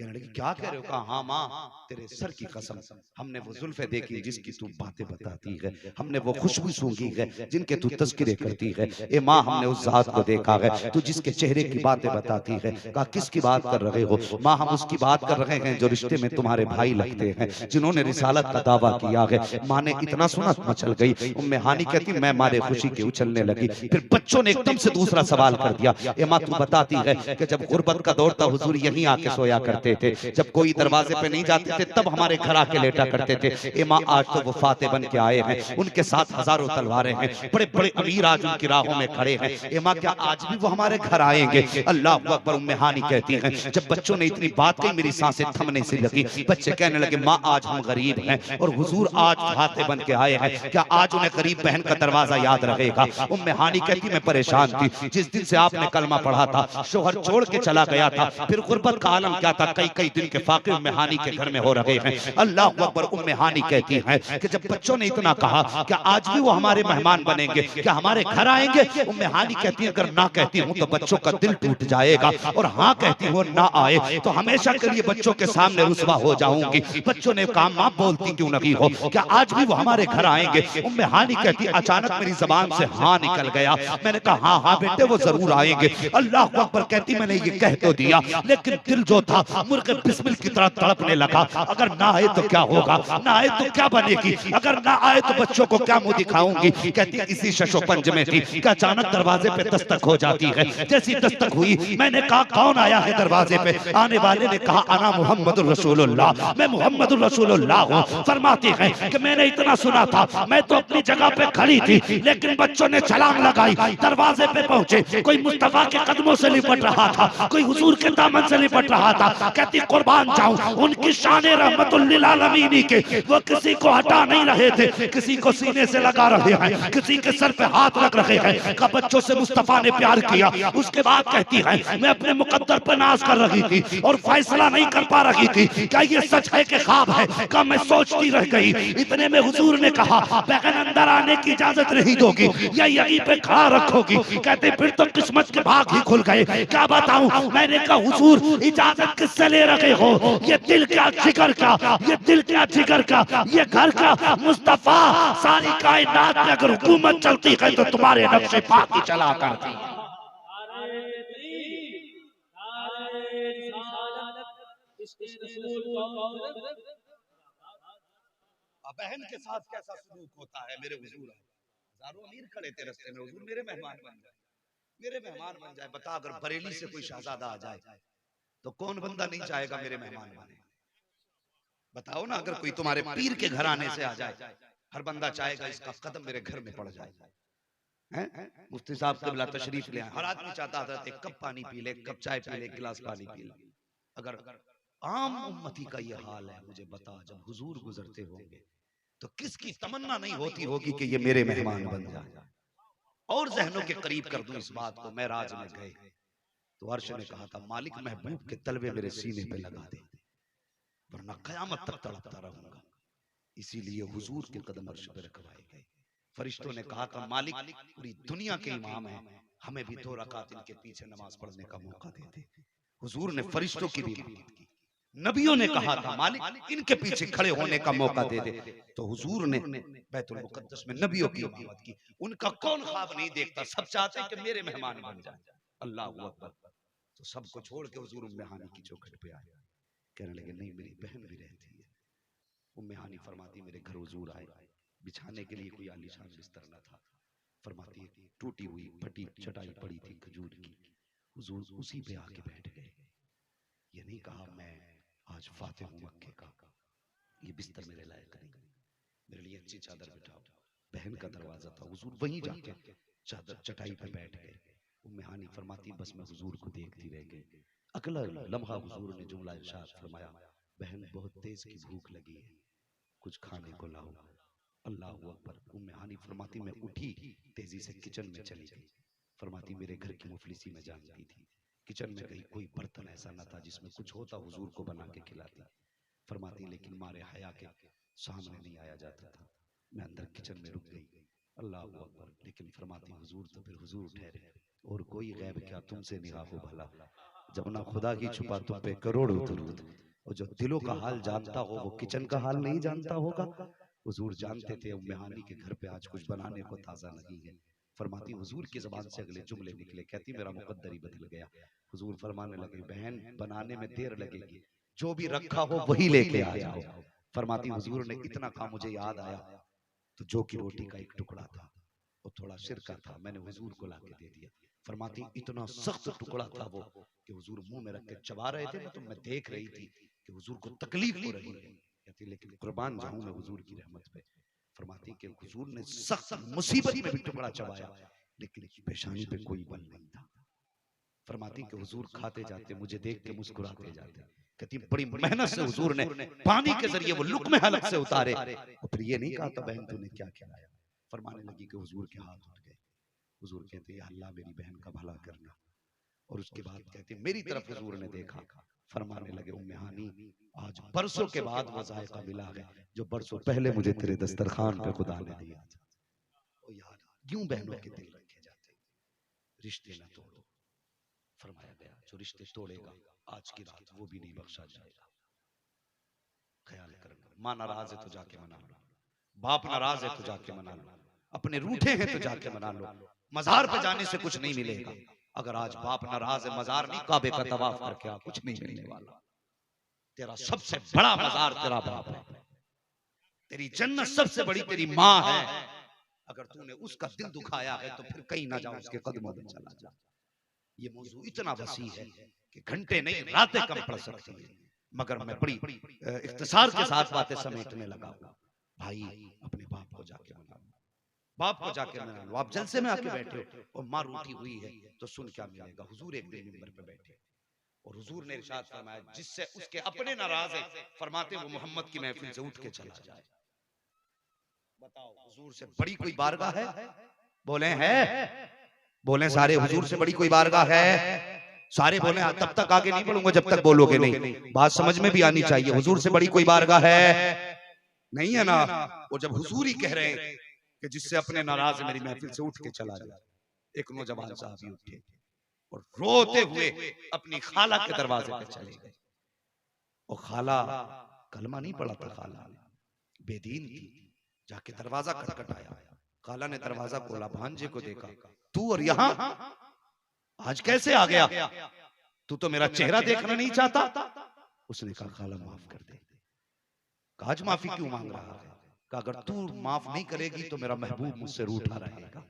कहने लगी क्या कह रहे हो? कहा हाँ माँ, तेरे सर की कसम, हमने वो जुल्फे देखी जिसकी तू बातें बताती है, हमने वो खुशबू सूंघी है जिनके तू तस्करे करती है। ए माँ, हमने उस जात को देखा है तू जिसके चेहरे की बातें बताती है। कहा किसकी बात कर रहे हो? माँ, हम उसकी बात कर रहे हैं जो रिश्ते में तुम्हारे भाई लगते हैं, जिन्होंने रिसालत का दावा किया है। माँ ने इतना सुना मचल गई। उम्मे हानी कहती मैं मारे खुशी के उछलने लगी। फिर बच्चों ने एकदम से दूसरा सवाल कर दिया। ए माँ, तू बताती है कि जब गुर्बत का दौर था हुजूर यहीं आके सोया करते थे, जब कोई दरवाजे पे नहीं जाते थे तब हमारे घर आके लेटा करते थे। ए माँ, आज तो वो फाते बन के आए हैं, उनके साथ हजारों तलवारें हैं, बड़े बड़े अमीर आज उनकी राहों में खड़े हैं। ए माँ, क्या आज भी वो हमारे घर आएंगे? अल्लाह अकबर। उम्मे हानी कहती हैं जब बच्चों ने इतनी बात कही मेरी सांसें थमने से लगी। बच्चे कहने लगे माँ, आज हम गरीब हैं और हुजूर आज फाते बन के आए हैं, क्या आज उन्हें गरीब बहन का दरवाजा याद रहेगा? उम्मे हानी कहती मैं परेशान थी, जिस दिन से आपने कलमा पढ़ा था शोहर छोड़ के चला गया था, फिर गुर्बत का आलम क्या था, कई कई दिन के फाके उम्मे हानी के घर में हो रहे हैं। अल्लाह अकबर। उम्मे हानी कहती हैं कि जब बच्चों ने इतना कहा क्या आज भी वो हमारे मेहमान बनेंगे, क्या हमारे घर आएंगे? उम्मे हानी कहती है अगर ना कहती हूँ तो बच्चों का दिल टूट जाएगा, और हाँ कहती हूँ ना आए तो हमेशा के लिए बच्चों के सामने रुसवा हो जाऊंगी। बच्चों ने कहा माँ, बोलती क्यों नहीं हो, क्या आज भी वो हमारे घर आएंगे? उम्मे हानी कहती अचानक मेरी जबान से हाँ निकल गया। मैंने कहा हाँ हाँ बेटे, वो जरूर आएंगे। अल्लाह अकबर। कहती मैंने ये कह तो दिया, लेकिन दिल जो था मुर्गे बिस्मिल की तरह तड़पने लगा। अगर ना आए तो क्या होगा, ना आए तो क्या बनेगी, अगर ना आए तो बच्चों को क्या मुंह दिखाऊंगी? कहती इसी शशोपंज में थी कि अचानक दरवाजे पे दस्तक हो जाती है। जैसी दस्तक हुई मैंने कहा कौन आया है दरवाजे पे? आने वाले ने कहा अना मुहम्मदुर रसूलुल्लाह, मैं मुहम्मदुर रसूलुल्लाह हूं। फरमाती है कि मैंने इतना सुना था, मैं तो अपनी जगह पे खड़ी थी, लेकिन बच्चों ने छलांग लगाई, दरवाजे पे पहुंचे। कोई मुस्तफा के कदमों से लिपट रहा था, कोई हुजूर के दामन से लिपट रहा था। कहती कुर्बान जाऊं उनकी शाने रहमतुल लिल आलमीन के, वो किसी को हटा नहीं रहे थे, किसी को सीने से लगा रहे हैं, किसी के सर पे हाथ रख रहे हैं। का बच्चों से मुस्तफा ने प्यार किया। उसके बाद कहती है मैं अपने मुकद्दर पर नाज कर रही थी और फैसला नहीं कर पा रही थी, क्या ये सच है कि ख्वाब है? का मैं सोचती रह गई। इतने में हुजूर ने कहा बहन अंदर आने की इजाजत नहीं दोगी या यहीं पे खड़ा रखोगी? कहते फिर तो किस्मत के भाग ही खुल गए। क्या बताऊं? मैंने कहा हुजूर इजाजत किससे ले रखे हो? ये दिल क्या जिगर का, ये दिल क्या जिगर का, ये घर का मुस्तफा सारी कायनात में अगर हुकूमत चलती है तो तुम्हारे नक्शे पाक ही चला करती है। बहन के साथ कैसा सलूक होता है मेरे हुजूर? हजारों अमीर खड़े थे रास्ते में, हुजूर मेरे मेहमान बन जाए, मेरे मेहमान बन जाए। बता अगर बरेली से कोई शहजादा आ जाए तो कौन बंदा नहीं चाहेगा मेरे मेहमान बने? बताओ ना, अगर कोई तुम्हारे पीर के घराने से आ जाए, हर बंदा चाहेगा इसका कदम मेरे घर में पड़ जाए। हैं? मुफ्ती साहब क़िबला तशरीफ ले आए, हर आदमी चाहता था एक कप पानी पी ले, कप चाय पी ले, गिलास पानी पी ले। अगर आम उम्मती का ये हाल है, मुझे बता जब हुजूर गुजरते होंगे तो किसकी तमन्ना नहीं होती होगी कि ये मेरे मेहमान बन जाए? और जहनों के करीब कर दूं इस बात को। महराज में गए तो अर्श ने कहा था मालिक महबूब के तलवे मेरे सीने पे लगा दे, वरना कयामत तक तड़पता रहूंगा। इसीलिए हुजूर के कदम अर्श पे रखवाए गए। फरिश्तों ने कहा था मालिक पूरी दुनिया के इमाम हैं, हमें भी 2 रकात इनके पीछे नमाज पढ़ने का मौका दे दे। हुजूर ने फरिश्तों की भी इमामत की। नबियों ने कहा था मालिक इनके पीछे खड़े होने का मौका दे दे, तो हुजूर ने बैतुल मुकद्दस में नबियों की इमामत की। उनका कौन ख्वाब नहीं देखता, सब चाहते हैं कि मेरे मेहमान बन जाए। अल्लाह अकबर। तो सबको छोड़ के हुजूर उम्मे हानी की चौखट पे आए। कहने लगे नहीं मेरी बहन भी रहती है। उम्मे हानी फरमाती मेरे घर हुजूर आए, बिछाने के लिए कोई आलीशान बिस्तर न था। फरमाती टूटी हुई फटी चटाई पड़ी थी खजूर की, हुजूर उसी पे आके बैठ गए। ये नहीं कहा मैं आज फातिह हूं मक्के का, ये बिस्तर मेरे लायक नहीं, मेरे लिए अच्छी चादर बिठाओ। बहन का दरवाजा था, हुजूर वहीं जाके चादर चटाई पे बैठ गए। उम्मे हानी फरमाती बस मैं हुजूर को देखती रह गई। अगला लम्हा हुजूर ने जुमला इरशाद फरमाया बहन बहुत तेज की भूख लगी है, कुछ खाने को लाओ। अल्लाह अकबर। उम्मे हानी फरमाती मैं उठी तेजी से किचन में चली गई। फरमाती मेरे घर की मुफलिसी में जानती थी, किचन में गई कोई बर्तन ऐसा न था जिसमें कुछ होता हुजूर को बना के खिलाती। फरमाती लेकिन मारे हया के सामने नहीं आया जाता था। मैं अंदर किचन में रुक गई। अल्लाह अकबर। लेकिन फरमाती हुजूर तो फिर हुजूर ठहरे, और कोई गैब क्या तुमसे निगाह हो भला, जब ना खुदा की छुपा तुम पे करोड़ों दुरूद। और जो दिलों का हाल जानता हो वो किचन का हाल नहीं जानता होगा। हुजूर जानते थे उम्मे हानी के घर पे आज कुछ बनाने को ताजा नहीं है। फरमाती हुजूर की जबान से अगले जुमले निकले, कहती मेरा मुकद्दर ही बदल गया। हुजूर फरमाने लगे बहन बनाने में देर लगेगी, जो भी रखा हो वही लेके आ जाओ। फरमाती हुजूर ने इतना कहा मुझे याद आया, तो जो की रोटी का एक टुकड़ा था वो थोड़ा सिरका था, मैंने हुजूर को लाके दे दिया। फरमाती इतना सख्त टुकड़ा था वो कि हुजूर मुंह में रख के चबा रहे थे ना, तो मैं देख रही थी कि हुजूर को तकलीफ हो रही है। कहती लेकिन कुर्बान जाऊं मैं हुजूर की रहमत पे। फरमाती कि हुजूर ने सख्त मुसीबत में भी टुकड़ा चबाया, लेकिन पेशानी पे कोई बल नहीं था। फरमाती कि हुजूर खाते जाते, मुझे देख के मुस्कुराते जाते। कहती बड़ी मेहनत से हुजूर ने पानी के जरिए वो लुक्मे हलक से उतारे, और फिर ये नहीं कहा था बहन तूने क्या खिलाया। फरमाने लगी कि हुजूर के हाथ उठ गए। हुजूर कहते या अल्लाह मेरी बहन का भला करना। और उसके बाद कहते मेरी तरफ हुजूर ने देखा, फरमाने लगे उम्मे हानी आज बरसों के बाद वो जायका मिला है जो बरसों पहले मुझे तेरे दस्तरखान पे खुदा ने दिया था। ओ यार यूं बहनों के दिल रखे जाते, रिश्ते न तोड़ो। फरमाया गया जो रिश्ते तोड़ेगा आज की रात वो भी नहीं बख्शा जाएगा। ख्याल करना, माँ नाराज है तो जाके मना लो, बाप नाराज है तो जाके मना लो, अपने रूठे हैं तो जाके मना लो। मजार पे जाने से कुछ नहीं मिलेगा। अगर आज बाप नाराज है, मजार नहीं काबे का तवाफ करके आ, कुछ नहीं मिलने वाला। तेरा सबसे बड़ा मजार तेरा बाप है, तेरी जन्नत सबसे बड़ी तेरी माँ है। अगर तूने उसका दिल दुखाया है तो फिर कहीं ना जा, उसके कदमों में चला जा। ये मौजू इतना वसी है कि घंटे नहीं रातें कम पड़ सकती है, मगर मैं बड़ी इख्तिसार के साथ बातें समेटने लगा हूं। भाई अपने बाप को जाके मना लो, बाप को जाके मना लो। आप जलसे में आके बैठे हो और माँ रूठी हुई है तो सुन क्या मिलेगा। हुजूर एक दिन मिंबर पे बैठे और हुजूर ने इरशाद फरमाया जिससे उसके अपने नाराज है, फरमाते वो मोहम्मद की महफिल से उठ के चला जाए। बताओ हुजूर से बड़ी कोई बारगाह है? बोले है, बोले सारे हुजूर से बड़ी कोई बारगाह है? सारे बोले तब तक आगे नहीं बढ़ूंगा जब तक बोलोगे नहीं। बात समझ में भी आनी चाहिए, हुजूर से बड़ी कोई बारगाह है? नहीं है ना। वो जब हुजूर ही कह रहे हैं कि जिससे अपने नाराज मेरी महफिल से उठ के चला जाए, एक नौजवान साहब उठे और रोते हुए अपनी खाला के दरवाजे पे चले गए। और खाला कलमा नहीं पड़ा था, खाला बेदीन थी। जाके दरवाजा खटखटाया, खाला ने दरवाजा खोला, भांजे को देखा, तू और यहाँ आज कैसे आ गया? तू तो मेरा चेहरा देखना नहीं चाहता? उसने कहा खाला माफ कर दे। कहा आज माफी क्यों मांग रहा है? कहा अगर तू माफ नहीं करेगी तो मेरा महबूब मुझसे रूठा रहेगा।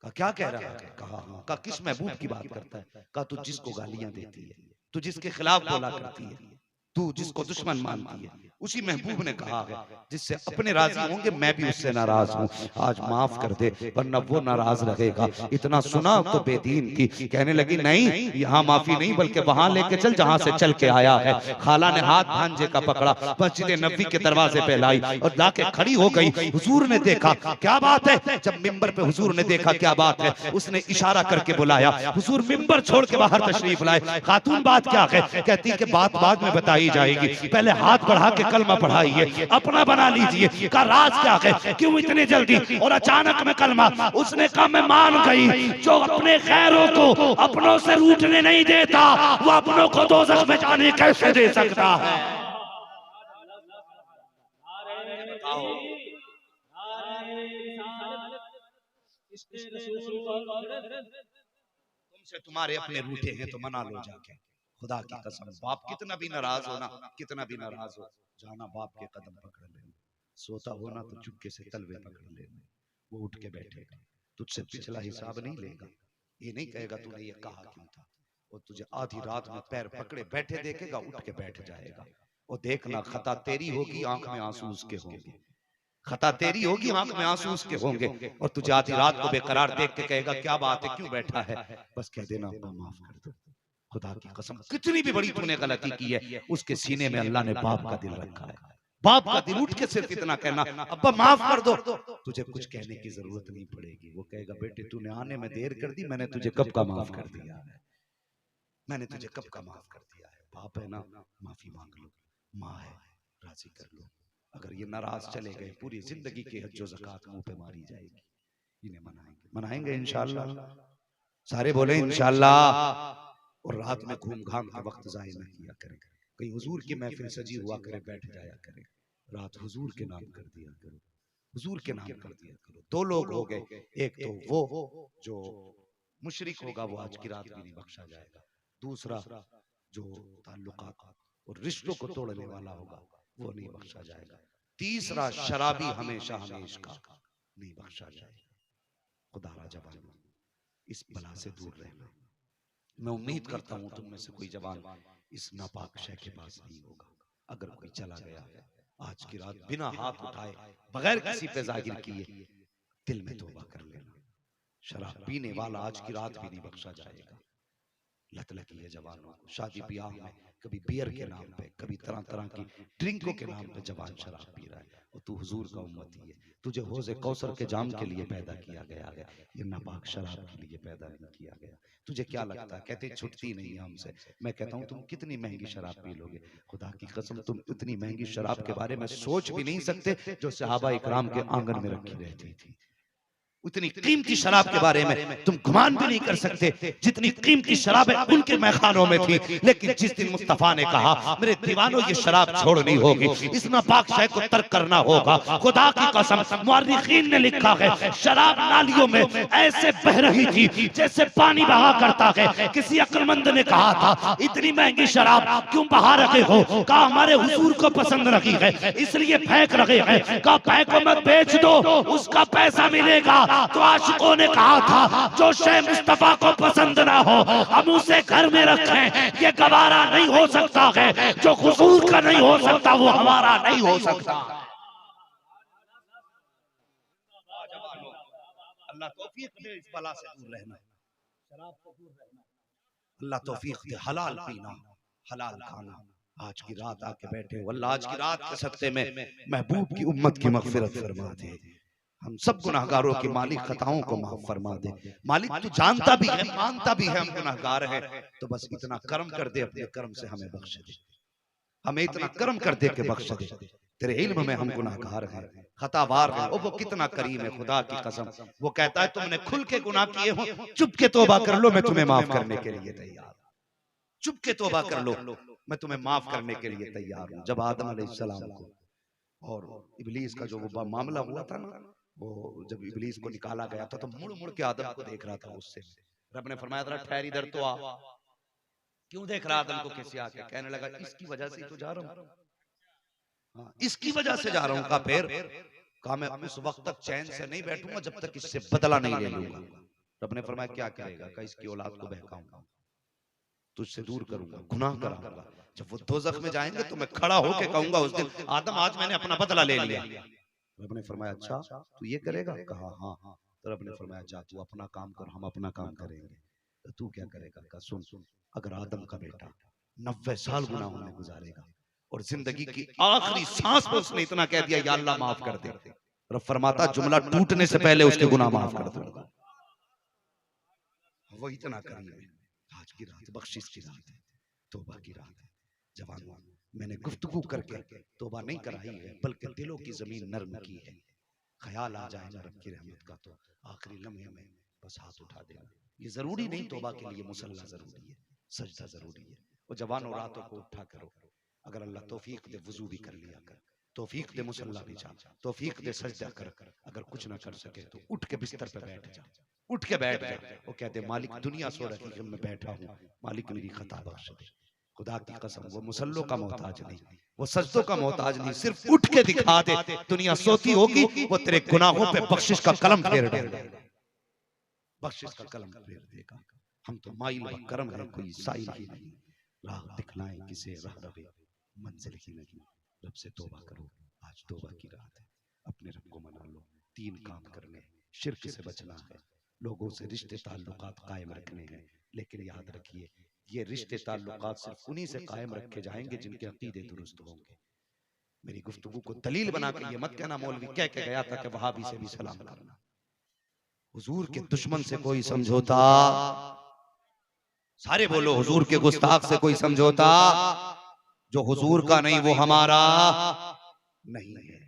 कहा क्या कह रहा है? कहा हाँ। कहा किस महबूब की बात करता है? कहा तू जिसको गालियां देती है, तू जिसके खिलाफ बोला करती है, तू जिसको दुश्मन मानती है, उसी महबूब ने कहा है जिससे अपने राजी होंगे मैं भी उससे नाराज हूँ, आज माफ कर दे वरना वो नाराज रहेगा। इतना सुना तो बेदीन की कहने लगी नहीं यहाँ माफी नहीं बल्कि वहां लेके चल जहां से चल के आया है। खाला ने हाथ भांजे का पकड़ा, मस्जिद नबी के दरवाजे पे लाई और लाके खड़ी हो गई। हुजूर ने देखा क्या बात है, जब मिंबर पे हुजूर ने देखा क्या बात है, उसने इशारा करके बुलाया। हुजूर मिंबर छोड़ के बाहर तशरीफ लाए। खातून बात क्या है? कहती कि बात बाद में बताई जाएगी, पहले हाथ बढ़ा के कलमा पढ़ाइए, अपना बना लीजिए। का राज क्या है, क्यों इतने जल्दी और अचानक में कलमा? उसने कहा मैं मान गई, जो अपने खैरों को अपनों से रूठने नहीं देता वो अपनों को दोज़ख में जाने कैसे दे सकता है? तुमसे तुम्हारे अपने रूठे हैं तो मना लो जाके। खुदा की कसम बाप कितना भी नाराज हो ना, कितना भी नाराज हो, जाना बाप के कदम पकड़ लेना, सोता हो ना तो चुपके से तलवे पकड़ लेना। वो उठ के बैठेगा, तुझसे पिछला हिसाब नहीं लेगा, ये नहीं कहेगा तूने ये कहा क्यों था। वो तुझे आधी रात में पैर पकड़े बैठे देखेगा, उठ के बैठ जाएगा। और देखना खता तेरी होगी, आंख में आंसू उसके होंगे। खता तेरी होगी, आंख में आंसू उसके होंगे। और तुझे आधी रात को बेकरार देख के कहेगा क्या बात है, क्यों बैठा है? बस कह देना अब्बा माफ कर दो। खुदा की कसम कितनी भी बड़ी तूने गलती की है, उसके सीने में अल्लाह ने बाप का दिल रखा है। बाप का दिल उठ के सिर्फ इतना कहना अब्बा माफ कर दो, तुझे कुछ कहने की जरूरत नहीं पड़ेगी। वो कहेगा बेटे तूने आने में देर कर दी, मैंने तुझे कब का माफ कर दिया है, मैंने तुझे कब का माफ कर दिया है। बाप है ना, माफी मांग लो, माँ है राजी कर लो। अगर ये नाराज चले गए पूरी जिंदगी की हज्जो ज़कात मुंह पे मारी जाएगी। इन्हें मनाएंगे, मनाएंगे इंशाअल्लाह। सारे बोले इंशाअल्लाह। और रात में घूम घाम के वक्त जाया न किया करें। कहीं हुजूर की महफिल सजी हुआ करे, बैठ जाया करें, रात हुजूर के नाम कर दिया करो, हुजूर के नाम कर दिया करो। दो लोग हो गए, एक तो वो जो मुशरिक होगा वो आज की रात भी नहीं बख्शा जाएगा, दूसरा जो ताल्लुकात और रिश्तों को तोड़ने वाला होगा वो नहीं बख्शा जाएगा, तीसरा शराबी हमेशा हमेशा का नहीं बख्शा जाएगा। खुदा रा जवानों, इस बला से दूर रहना। मैं उम्मीद करता हूं तुम में से कोई जवान इस नापाक शय के पास नहीं होगा। अगर कोई चला गया आज की रात बिना हाथ उठाए, बगैर किसी पे जाहिर किए, दिल में तौबा कर लेना। शराब पीने वाला आज की रात भी नहीं बख्शा जाएगा। लत लगी है जवानों को, शादी ब्याह में कभी बियर के नाम पे, कभी तरह तरह की ड्रिंकों के नाम पे जवान शराब पी रहा है। और तू हुजूर का उम्मती है, तुझे हौज़े कौसर के जाम के लिए पैदा किया गया है, ये नापाक शराब के लिए पैदा नहीं किया गया। तुझे क्या लगता है, कहते छुटती नहीं है हमसे। मैं कहता हूँ तुम कितनी महंगी शराब पी लोगे, खुदा की कसम तुम इतनी महंगी शराब के बारे में सोच भी नहीं सकते जो सहाबा इकराम के आंगन में रखी रहती थी। उतनी कीमती शराब के बारे में तुम गुमान भी नहीं कर सकते जितनी कीमती शराबें उनके मैखानों में थी। लेकिन जिस दिन मुस्तफा ने कहा मेरे दीवानों ये शराब छोड़नी होगी, इस नापाक शय को तर्क करना होगा, खुदा की कसम मुअर्रिखीन ने लिखा है शराब नालियों में ऐसे बह रही थी जैसे पानी बहा करता है। किसी अक्लमंद ने कहा था इतनी महंगी शराब क्यों बहा रहे हो, कहा हमारे हुजूर को पसंद रही है इसलिए फेंक रहे हैं, कहा फेंको मत बेच दो उसका पैसा मिलेगा। तो आशिकों ने कहा था जो शय मुस्तफा को पसंद ना हो हम उसे घर में रखें, ये गवारा नहीं हो सकता है। जो हुजूर का नहीं हो सकता वो हमारा नहीं हो सकता। अल्लाह तौफीक दे इस बला से दूर रहना, शराब से दूर रहना। अल्लाह तौफीक दे हलाल पीना, हलाल खाना। आज की रात आके बैठे हो, अल्लाह आज की रात के सत्ते में महबूब की उम्मत की मगफिरत फरमा दे। हम सब गुनाहगारों की मालिक खताओं को माफ फरमा दे। मालिक तू जानता भी है, मानता भी है हम गुनाहगार हैं, तो बस इतना कर्म कर दे, अपने कर्म से हमें बख्श दे, हमें इतना कर्म कर दे के बख्श दे। तेरे इल्म में हम गुनाहगार हैं, खतावार हैं। और वो कितना करीम है, खुदा की कसम। वो कहता है तुमने खुल के गुनाह किए हो, चुप के तौबा कर लो, मैं तुम्हें माफ करने के लिए तैयार। चुप के तौबा कर लो, मैं तुम्हें माफ करने के लिए तैयार हूं। जब आदम अलैहिस्सलाम को और इब्लीस का जो वो मामला हुआ था ना, वो जब इब्लीस को निकाला गया था तो मुड़ मुड़ के आदम को देख रहा था उससे। रब ने फरमाया था ठहर इधर तो आ। क्यों देख रहा आदम को कैसे आके, कहने लगा इसकी वजह से ही तो जा रहा हूं, हाँ, इसकी वजह से जा रहा हूं। कहा फिर, कहा मैं उस वक्त तक चैन से नहीं बैठूंगा जब तक इससे बदला नहीं ले लूंगा। रब ने फरमाया क्या करेगा, कहा इसकी औलाद को बहकाऊंगा, तुझसे दूर करूंगा, गुनाह कराऊंगा। जब वो दोज़ख में जाएंगे तो मैं खड़ा होके कहूंगा उस दिन आदम आज मैंने अपना बदला ले लिया। रब ने फरमाया अच्छा तू ये करेगा, कहा हाँ। तो रब ने फरमाया जा तू अपना काम कर, हम अपना काम करेंगे। तो तू क्या करेगा, कहा सुन, अगर आदम का बेटा 90 साल गुनाहों में गुजारेगा और जिंदगी की आखिरी सांस में उसने इतना कह दिया या अल्लाह माफ कर दे, रब फरमाता जुमला टूटने से पहले उसके गुनाह माफ कर दूंगा। वो इतना करीम है। आज की रात बख्शिश की रात है, तौबा की रात है। जवानों, मैंने गुफ्तगू करके तौबा नहीं कराई है बल्कि दिलों की जमीन नर्म की है। ख्याल आ जाए ना रब की रहमत का तो आखिरी लम्हे में बस हाथ उठा देना। ये जरूरी नहीं तौबा के लिए मुसल्ला जरूरी है, सजदा जरूरी है। वो जवानों रातों को उठा करो, अगर अल्लाह तौफीक दे वजू भी कर लिया कर, तौफीक दे मुसल्ला भी जा, तौफीक दे सजदा कर। अगर कुछ ना कर सके तो उठ के बिस्तर पे बैठ जा, उठ के बैठ जा। वो कहते मालिक दुनिया सो रखी है मैं बैठा हूँ, मालिक मेरी खता बख्श दे। खुदा की कसम वो मुसल्लों का मोहताज नहीं, वो सजदों का मोहताज नहीं, सिर्फ उठ के दिखा दे। दुनिया सोती होगी वो तेरे गुनाहों पे बख्शिश का कलम फेर देगा, बख्शिश का कलम फेर देगा। हम तो माइल व करम है, कोई साइल ही नहीं। राह दिखलाएं किसे राह रबे, मंजिल ही नहीं। रब से तौबा करो, आज तौबा की रात है, अपने रब को मना लो। 3 काम करने, शिर्क से बचना है, लोगों से रिश्ते ताल्लुकात कायम रखने हैं। लेकिन याद रखिए ये रिश्ते ताल्लुकात सिर्फ उन्हीं से कायम रखे जाएंगे जिनके अकीदे दुरुस्त होंगे। मेरी गुफ्तगू को दलील बना के ये मत कहना मौलवी कह के गया था कि वहाबी से भी सलाम करना। हुजूर के दुश्मन से कोई समझौता, सारे बोलो हुजूर के गुस्ताख से कोई समझौता, जो हुजूर का नहीं वो हमारा नहीं है।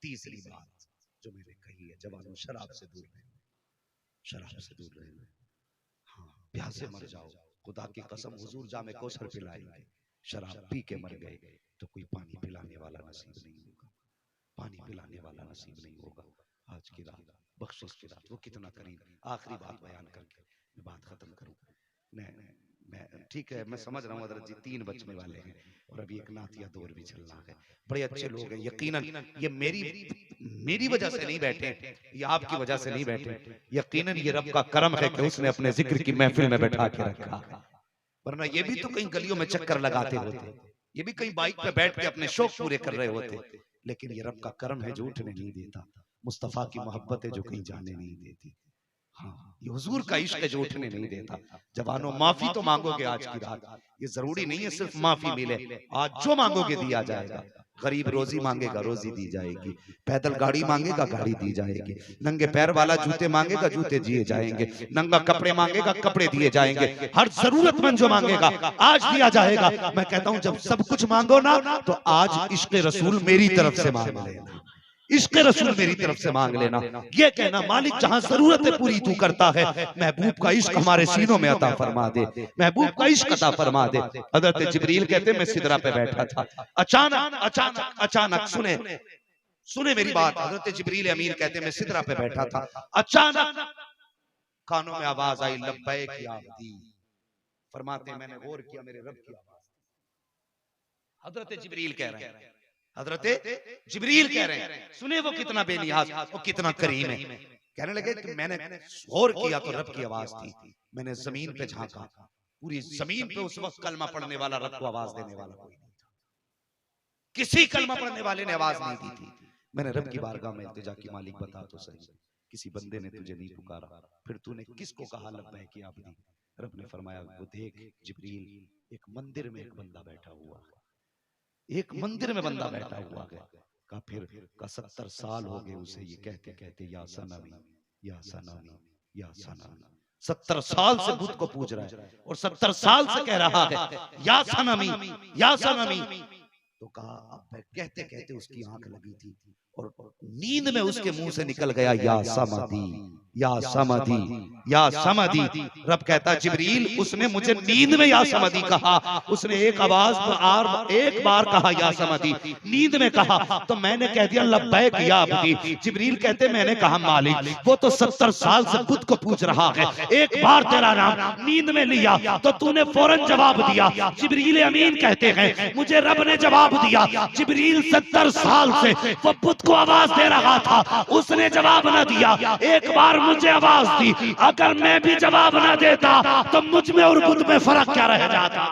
तीसरी बात जो मैंने कही है, जवानों शराब से दूर रहना, शराब से दूर रहना। हाँ, प्यासे मर जाओ, खुदा की कसम हुजूर जामे कौसर पिलाएंगे, शराब पी के मर गए तो कोई पानी पिलाने वाला नसीब नहीं होगा, पानी पिलाने वाला नसीब नहीं होगा। आज की रात बख्शिश की रात, वो कितना करीब। आखिरी बात बयान करके मैं बात खत्म करूं। मैं ठीक है, मैं समझ रहा हूँ हजरत जी 3 बजने वाले हैं और अभी एक नातिया दौर भी चलना है। बड़े अच्छे लोग हैं, यकीनन ये मेरी वजह से नहीं बैठे, ये आपकी वजह से नहीं बैठे, यकीनन ये रब का करम है कि उसने अपने जिक्र की महफिल में बैठा के रखा, वरना ये भी तो कहीं गलियों में चक्कर लगाते होते, ये भी कहीं बाइक पे बैठ के अपने शौक पूरे कर रहे होते। लेकिन ये रब का करम है जो उठने नहीं देता, मुस्तफा की मोहब्बत है जो कहीं जाने नहीं देती। हाँ, ये हुजूर का इश्क है जो उठने नहीं देता। जवानों माफी तो मांगोगे आज की रात, ये जरूरी नहीं है सिर्फ माफी मिले, आज जो मांगोगे दिया जाएगा। गरीब रोजी मांगेगा रोजी दी जाएगी, पैदल गाड़ी मांगेगा गाड़ी दी जाएगी, नंगे पैर वाला जूते मांगेगा जूते दिए जाएंगे, नंगा कपड़े मांगेगा कपड़े दिए जाएंगे, हर जरूरतमंद जो मांगेगा आज दिया जाएगा। मैं कहता हूं जब सब कुछ मांगो ना तो आज इश्क रसूल मेरी तरफ से मांग लेना, इश्क रसूल मेरी तरफ से मांग लेना। ये कहना मालिक जहां जरूरतें पूरी तू करता है, महबूब का इश्क हमारे सीनों में अता फरमा दे, महबूब का इश्क अता फरमा दे। हजरत जिब्रील कहते मैं सिदरा पे बैठा था, अचानक अचानक अचानक सुने सुने मेरी बात, हजरत जिब्रील अमीर कहते मैं सिदरा पे बैठा था, अचानक कानों में आवाज आई लब्बैक या अब्दी। फरमाते मैंने गौर किया मेरे रब की आवाज, हजरत जिब्रील कह रहे हैं, हजरत जिब्रील कह रहे हैं, सुने वो कितना बेनियाज, वो कितना करीम है। कहने लगे कि मैंने गौर किया तो रब की आवाज थी, मैंने जमीन पे झांका, पूरी जमीन पे उस वक्त कलमा पढ़ने वाला, रब को आवाज देने वाला कोई नहीं था, किसी कलमा पढ़ने वाले ने आवाज नहीं दी थी। मैंने रब की बारगाह में इल्तिजा की, मालिक बता तो सही, किसी बंदे ने तुझे नहीं पुकारा, फिर तूने किसको कहा लब्बैक या अब्दी? रब ने फरमाया वो देख जिब्रील, एक मंदिर में एक बंदा बैठा हुआ है, एक मंदिर में बंदा बैठा हुआ है। का फिर का 70 साल हो गए उसे ये कहते कहते या सनमी या सनमी या सनमी, 70 साल से बुत को पूज रहा है और 70 साल से कह रहा है या सनमी या सनमी। तो कहा अब कहते कहते उसकी आंख लगी थी और नींद में उसके मुंह से निकल गया या समदी या समदी या समदी। रब कहता जिब्रील उसने मुझे नींद में या समदी कहा, उसने एक आवाज पर एक बार कहा या समदी, नींद में कहा तो मैंने कह दिया लब्बैक या अब्दी। जिब्रील कहते मैंने कहा मालिक वो तो 70 साल से बुत को पूछ रहा है, एक बार तेरा नाम नींद में लिया तो तूने फौरन जवाब दिया। जिब्रील अमीन कहते हैं मुझे रब ने जवाब दिया, जिब्रील 70 साल से वो बुत को आवाज दे रहा था, उसने जवाब न दिया, एक बार मुझे आवाज दी, अगर मैं भी जवाब न देता तो मुझ में और बुत में फर्क क्या रह जाता।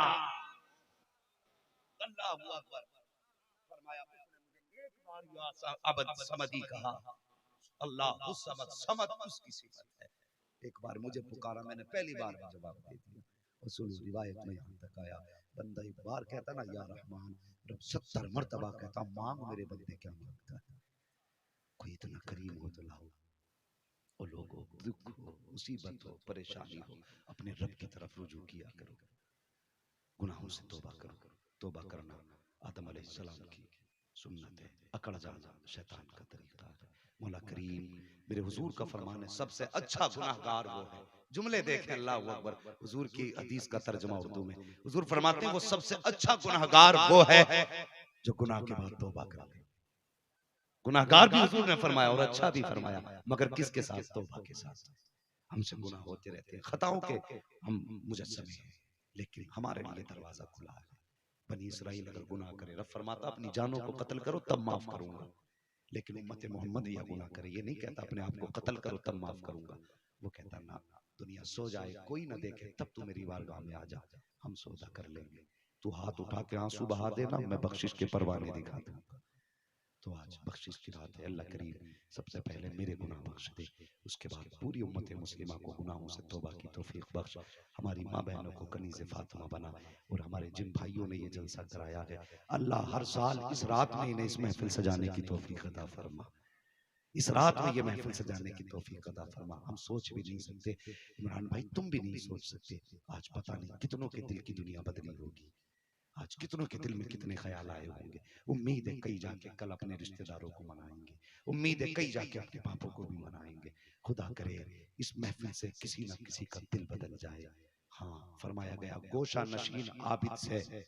अल्लाह हू अकबर। फरमाया एक बार या अबद समदी कहा, अल्लाह समद, समद उसकी सिफत है, एक बार मुझे पुकारा मैंने पहली बार में जवाब दे दिया। रसूल रिवायत में यहां तक आया बंदा एक बार कहता ना या रहमान, रब 70 मर्तबा कहता मांग मेरे बंदे क्या मांगता है। कोई इतना करीम हो तो लाओ, और लोगों दुख हो मुसीबत हो परेशानी हो अपने रब की तरफ रुजू किया करो, गुनाहों से तौबा करो। तौबा करना आदम अलैहिस्सलाम की सुन्नत है, अकड़ जाना शैतान का तरीका है। मौला करीम मेरे हुजूर का फरमान है सबसे अच्छा गुनाहगार वो है, जुमले देखें अल्लाह अकबर, हुजूर की हदीस का तर्जुमा उर्दू में, हुजूर फरमाते हैं वो सबसे अच्छा गुनाहगार वो है जो गुनाह के बाद तौबा करे। गुनाहगार भी हुजूर ने फरमाया और अच्छा भी फरमाया, मगर किसके साथ? तौबा के साथ। हमसे गुनाह होते रहते हैं, खताओं के हम मुजस्समे हैं, लेकिन हमारे लिए दरवाजा खुला है। बनी इसराइल अगर गुनाह करे, रब फरमाता अपनी जानों को कत्ल करो तब माफ करूंगा, लेकिन उम्मत मोहम्मद या गुनाह करे, ये नहीं कहता अपने आप को कत्ल करो तब माफ करूंगा, वो कहता ना दुनिया सो जाए कोई ना देखे तब तू मेरी बारगाह में आ जा, हम सौदा कर लेंगे, तू हाथ उठा के आंसू बहा देना, मैं बख्शिश के परवाने दिखा दूंगा। तो आज बख्शिश की रात है, अल्लाह करीम सबसे पहले मेरे गुनाह बख्श दे, उसके बाद पूरी उम्मत मुस्लिमा को गुनाहों से तौबा की तौफीक बख्श, हमारी माँ बहनों को कनीज़े फातिमा बना, और हमारे जिन भाइयों ने ये जलसा कराया है अल्लाह हर साल इस रात में इन्हें इस महफिल सजाने की तौफीक अता फरमा, इस रात में ये महफिल सजाने की तौफीक अता फरमा। हम सोच भी नहीं सकते इमरान भाई, तुम भी नहीं सोच सकते, आज पता नहीं कितनों के दिल की दुनिया बदली होगी, आज कितनों के दिल में कितने ख्याल आए होंगे। उम्मीद है कई जाके कल अपने रिश्तेदारों को मनाएंगे, उम्मीद है कई जाके अपने पापों को भी मनाएंगे। खुदा करे इस महफिल से किसी ना किसी का दिल बदल जाए, हाँ, फरमाया गया गोशा नशीन आबिद से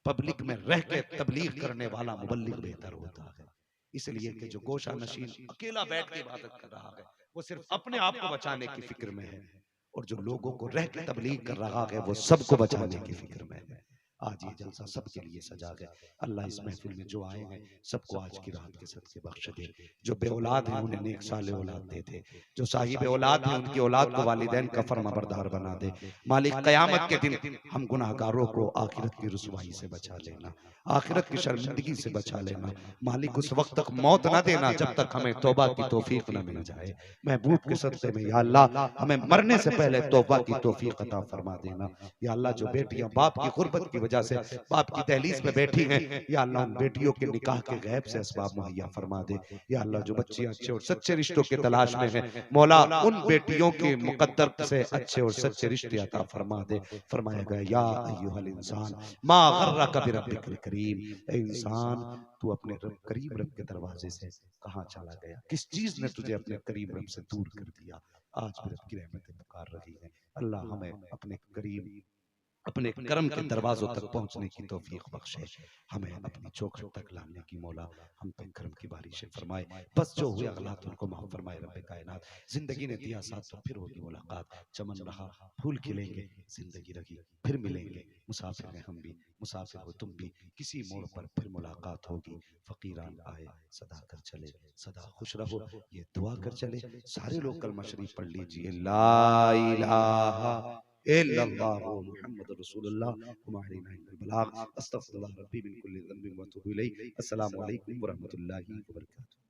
पब्लिक में रह के तबलीग करने वाला मुबल्लिग बेहतर होता है। इसलिए कि जो गोशा नशीन अकेला बैठ के इबादत कर रहा है वो सिर्फ अपने आप को बचाने की फिक्र में है, और जो लोगों को रह के तबलीग कर रहा है वो सबको बचाने की फिक्र में है। आज ये जलसा सबके लिए सजा है। अल्लाह इस महफिल में जो आए हैं सबको आज की रात के सदके बख्श दे। जो बे औलाद हैं उन्हें नेक साले औलाद दे दे। जो साहिब औलाद हैं उनकी औलाद को वालिदैन का फर्माबरदार बना दे। मालिक क़यामत के दिन हम गुनाहगारों को आखिरत की रुसवाई से बचा लेना, आखिरत की शर्मिंदगी से बचा लेना। मालिक उस वक्त तक मौत न देना जब तक हमें तौबा की तौफीक न मिल जाए। महबूब के सदक़े में या अल्लाह हमें मरने से पहले तौबा की तौफीक अता फरमा देना। या अल्लाह जो बेटियां बाप की गुर्बत की वजह से बाप की दहलीज पे बैठी हैं, या अल्लाह उन बेटियों के निकाह के गैब से असबाब मुहैया फरमा दे। या अल्लाह जो बच्चियां अच्छे और सच्चे रिश्तों के तलाश में हैं, मौला उन बेटियों के मुकद्दर से अच्छे और सच्चे रिश्ते अता फरमा दे। फरमाया गया या अय्युहल इंसान मा गर्रक बिरब्बिकल करीम, ए इंसान तू अपने रब करीम रब के दरवाजे से कहाँ चला गया, किस चीज ने तुझे अपने करीम रब से दूर कर दिया। आज भी रब की रहमतें पुकार रही हैं। अल्लाह हमें अपने करीम अपने करम के दरवाजों तक पहुंचने की तौफीक बख्शे, हमें अपनी चौखट तक लाने की मौला हम पे करम की बारिशें फरमाए। बस जो हुए अगलात उनको माफ फरमाए रब्बे कायनात। जिंदगी ने दिया साथ तो फिर होगी मुलाकात, चमन रहा फूल खिलेंगे, जिंदगी रही फिर मिलेंगे। मुसाफिर हैं हम भी, मुसाफिर हो तुम भी, किसी मोड़ पर फिर मुलाकात होगी। फकीरान आए सदा कर चले, सदा खुश रहो ये दुआ कर चले। सारे लोग कलमा शरीफ पढ़ लीजिए, ला इलाहा इल्लल्लाहु मुहम्मदुर रसूलुल्लाह वमा अलैना इल्लल बलाग। अस्तगफिरुल्लाह रब्बी मिन कुल्ली ज़ंबिन व अतूबु इलैह। अस्सलामु अलैकुम व रहमतुल्लाहि व बरकातुहू।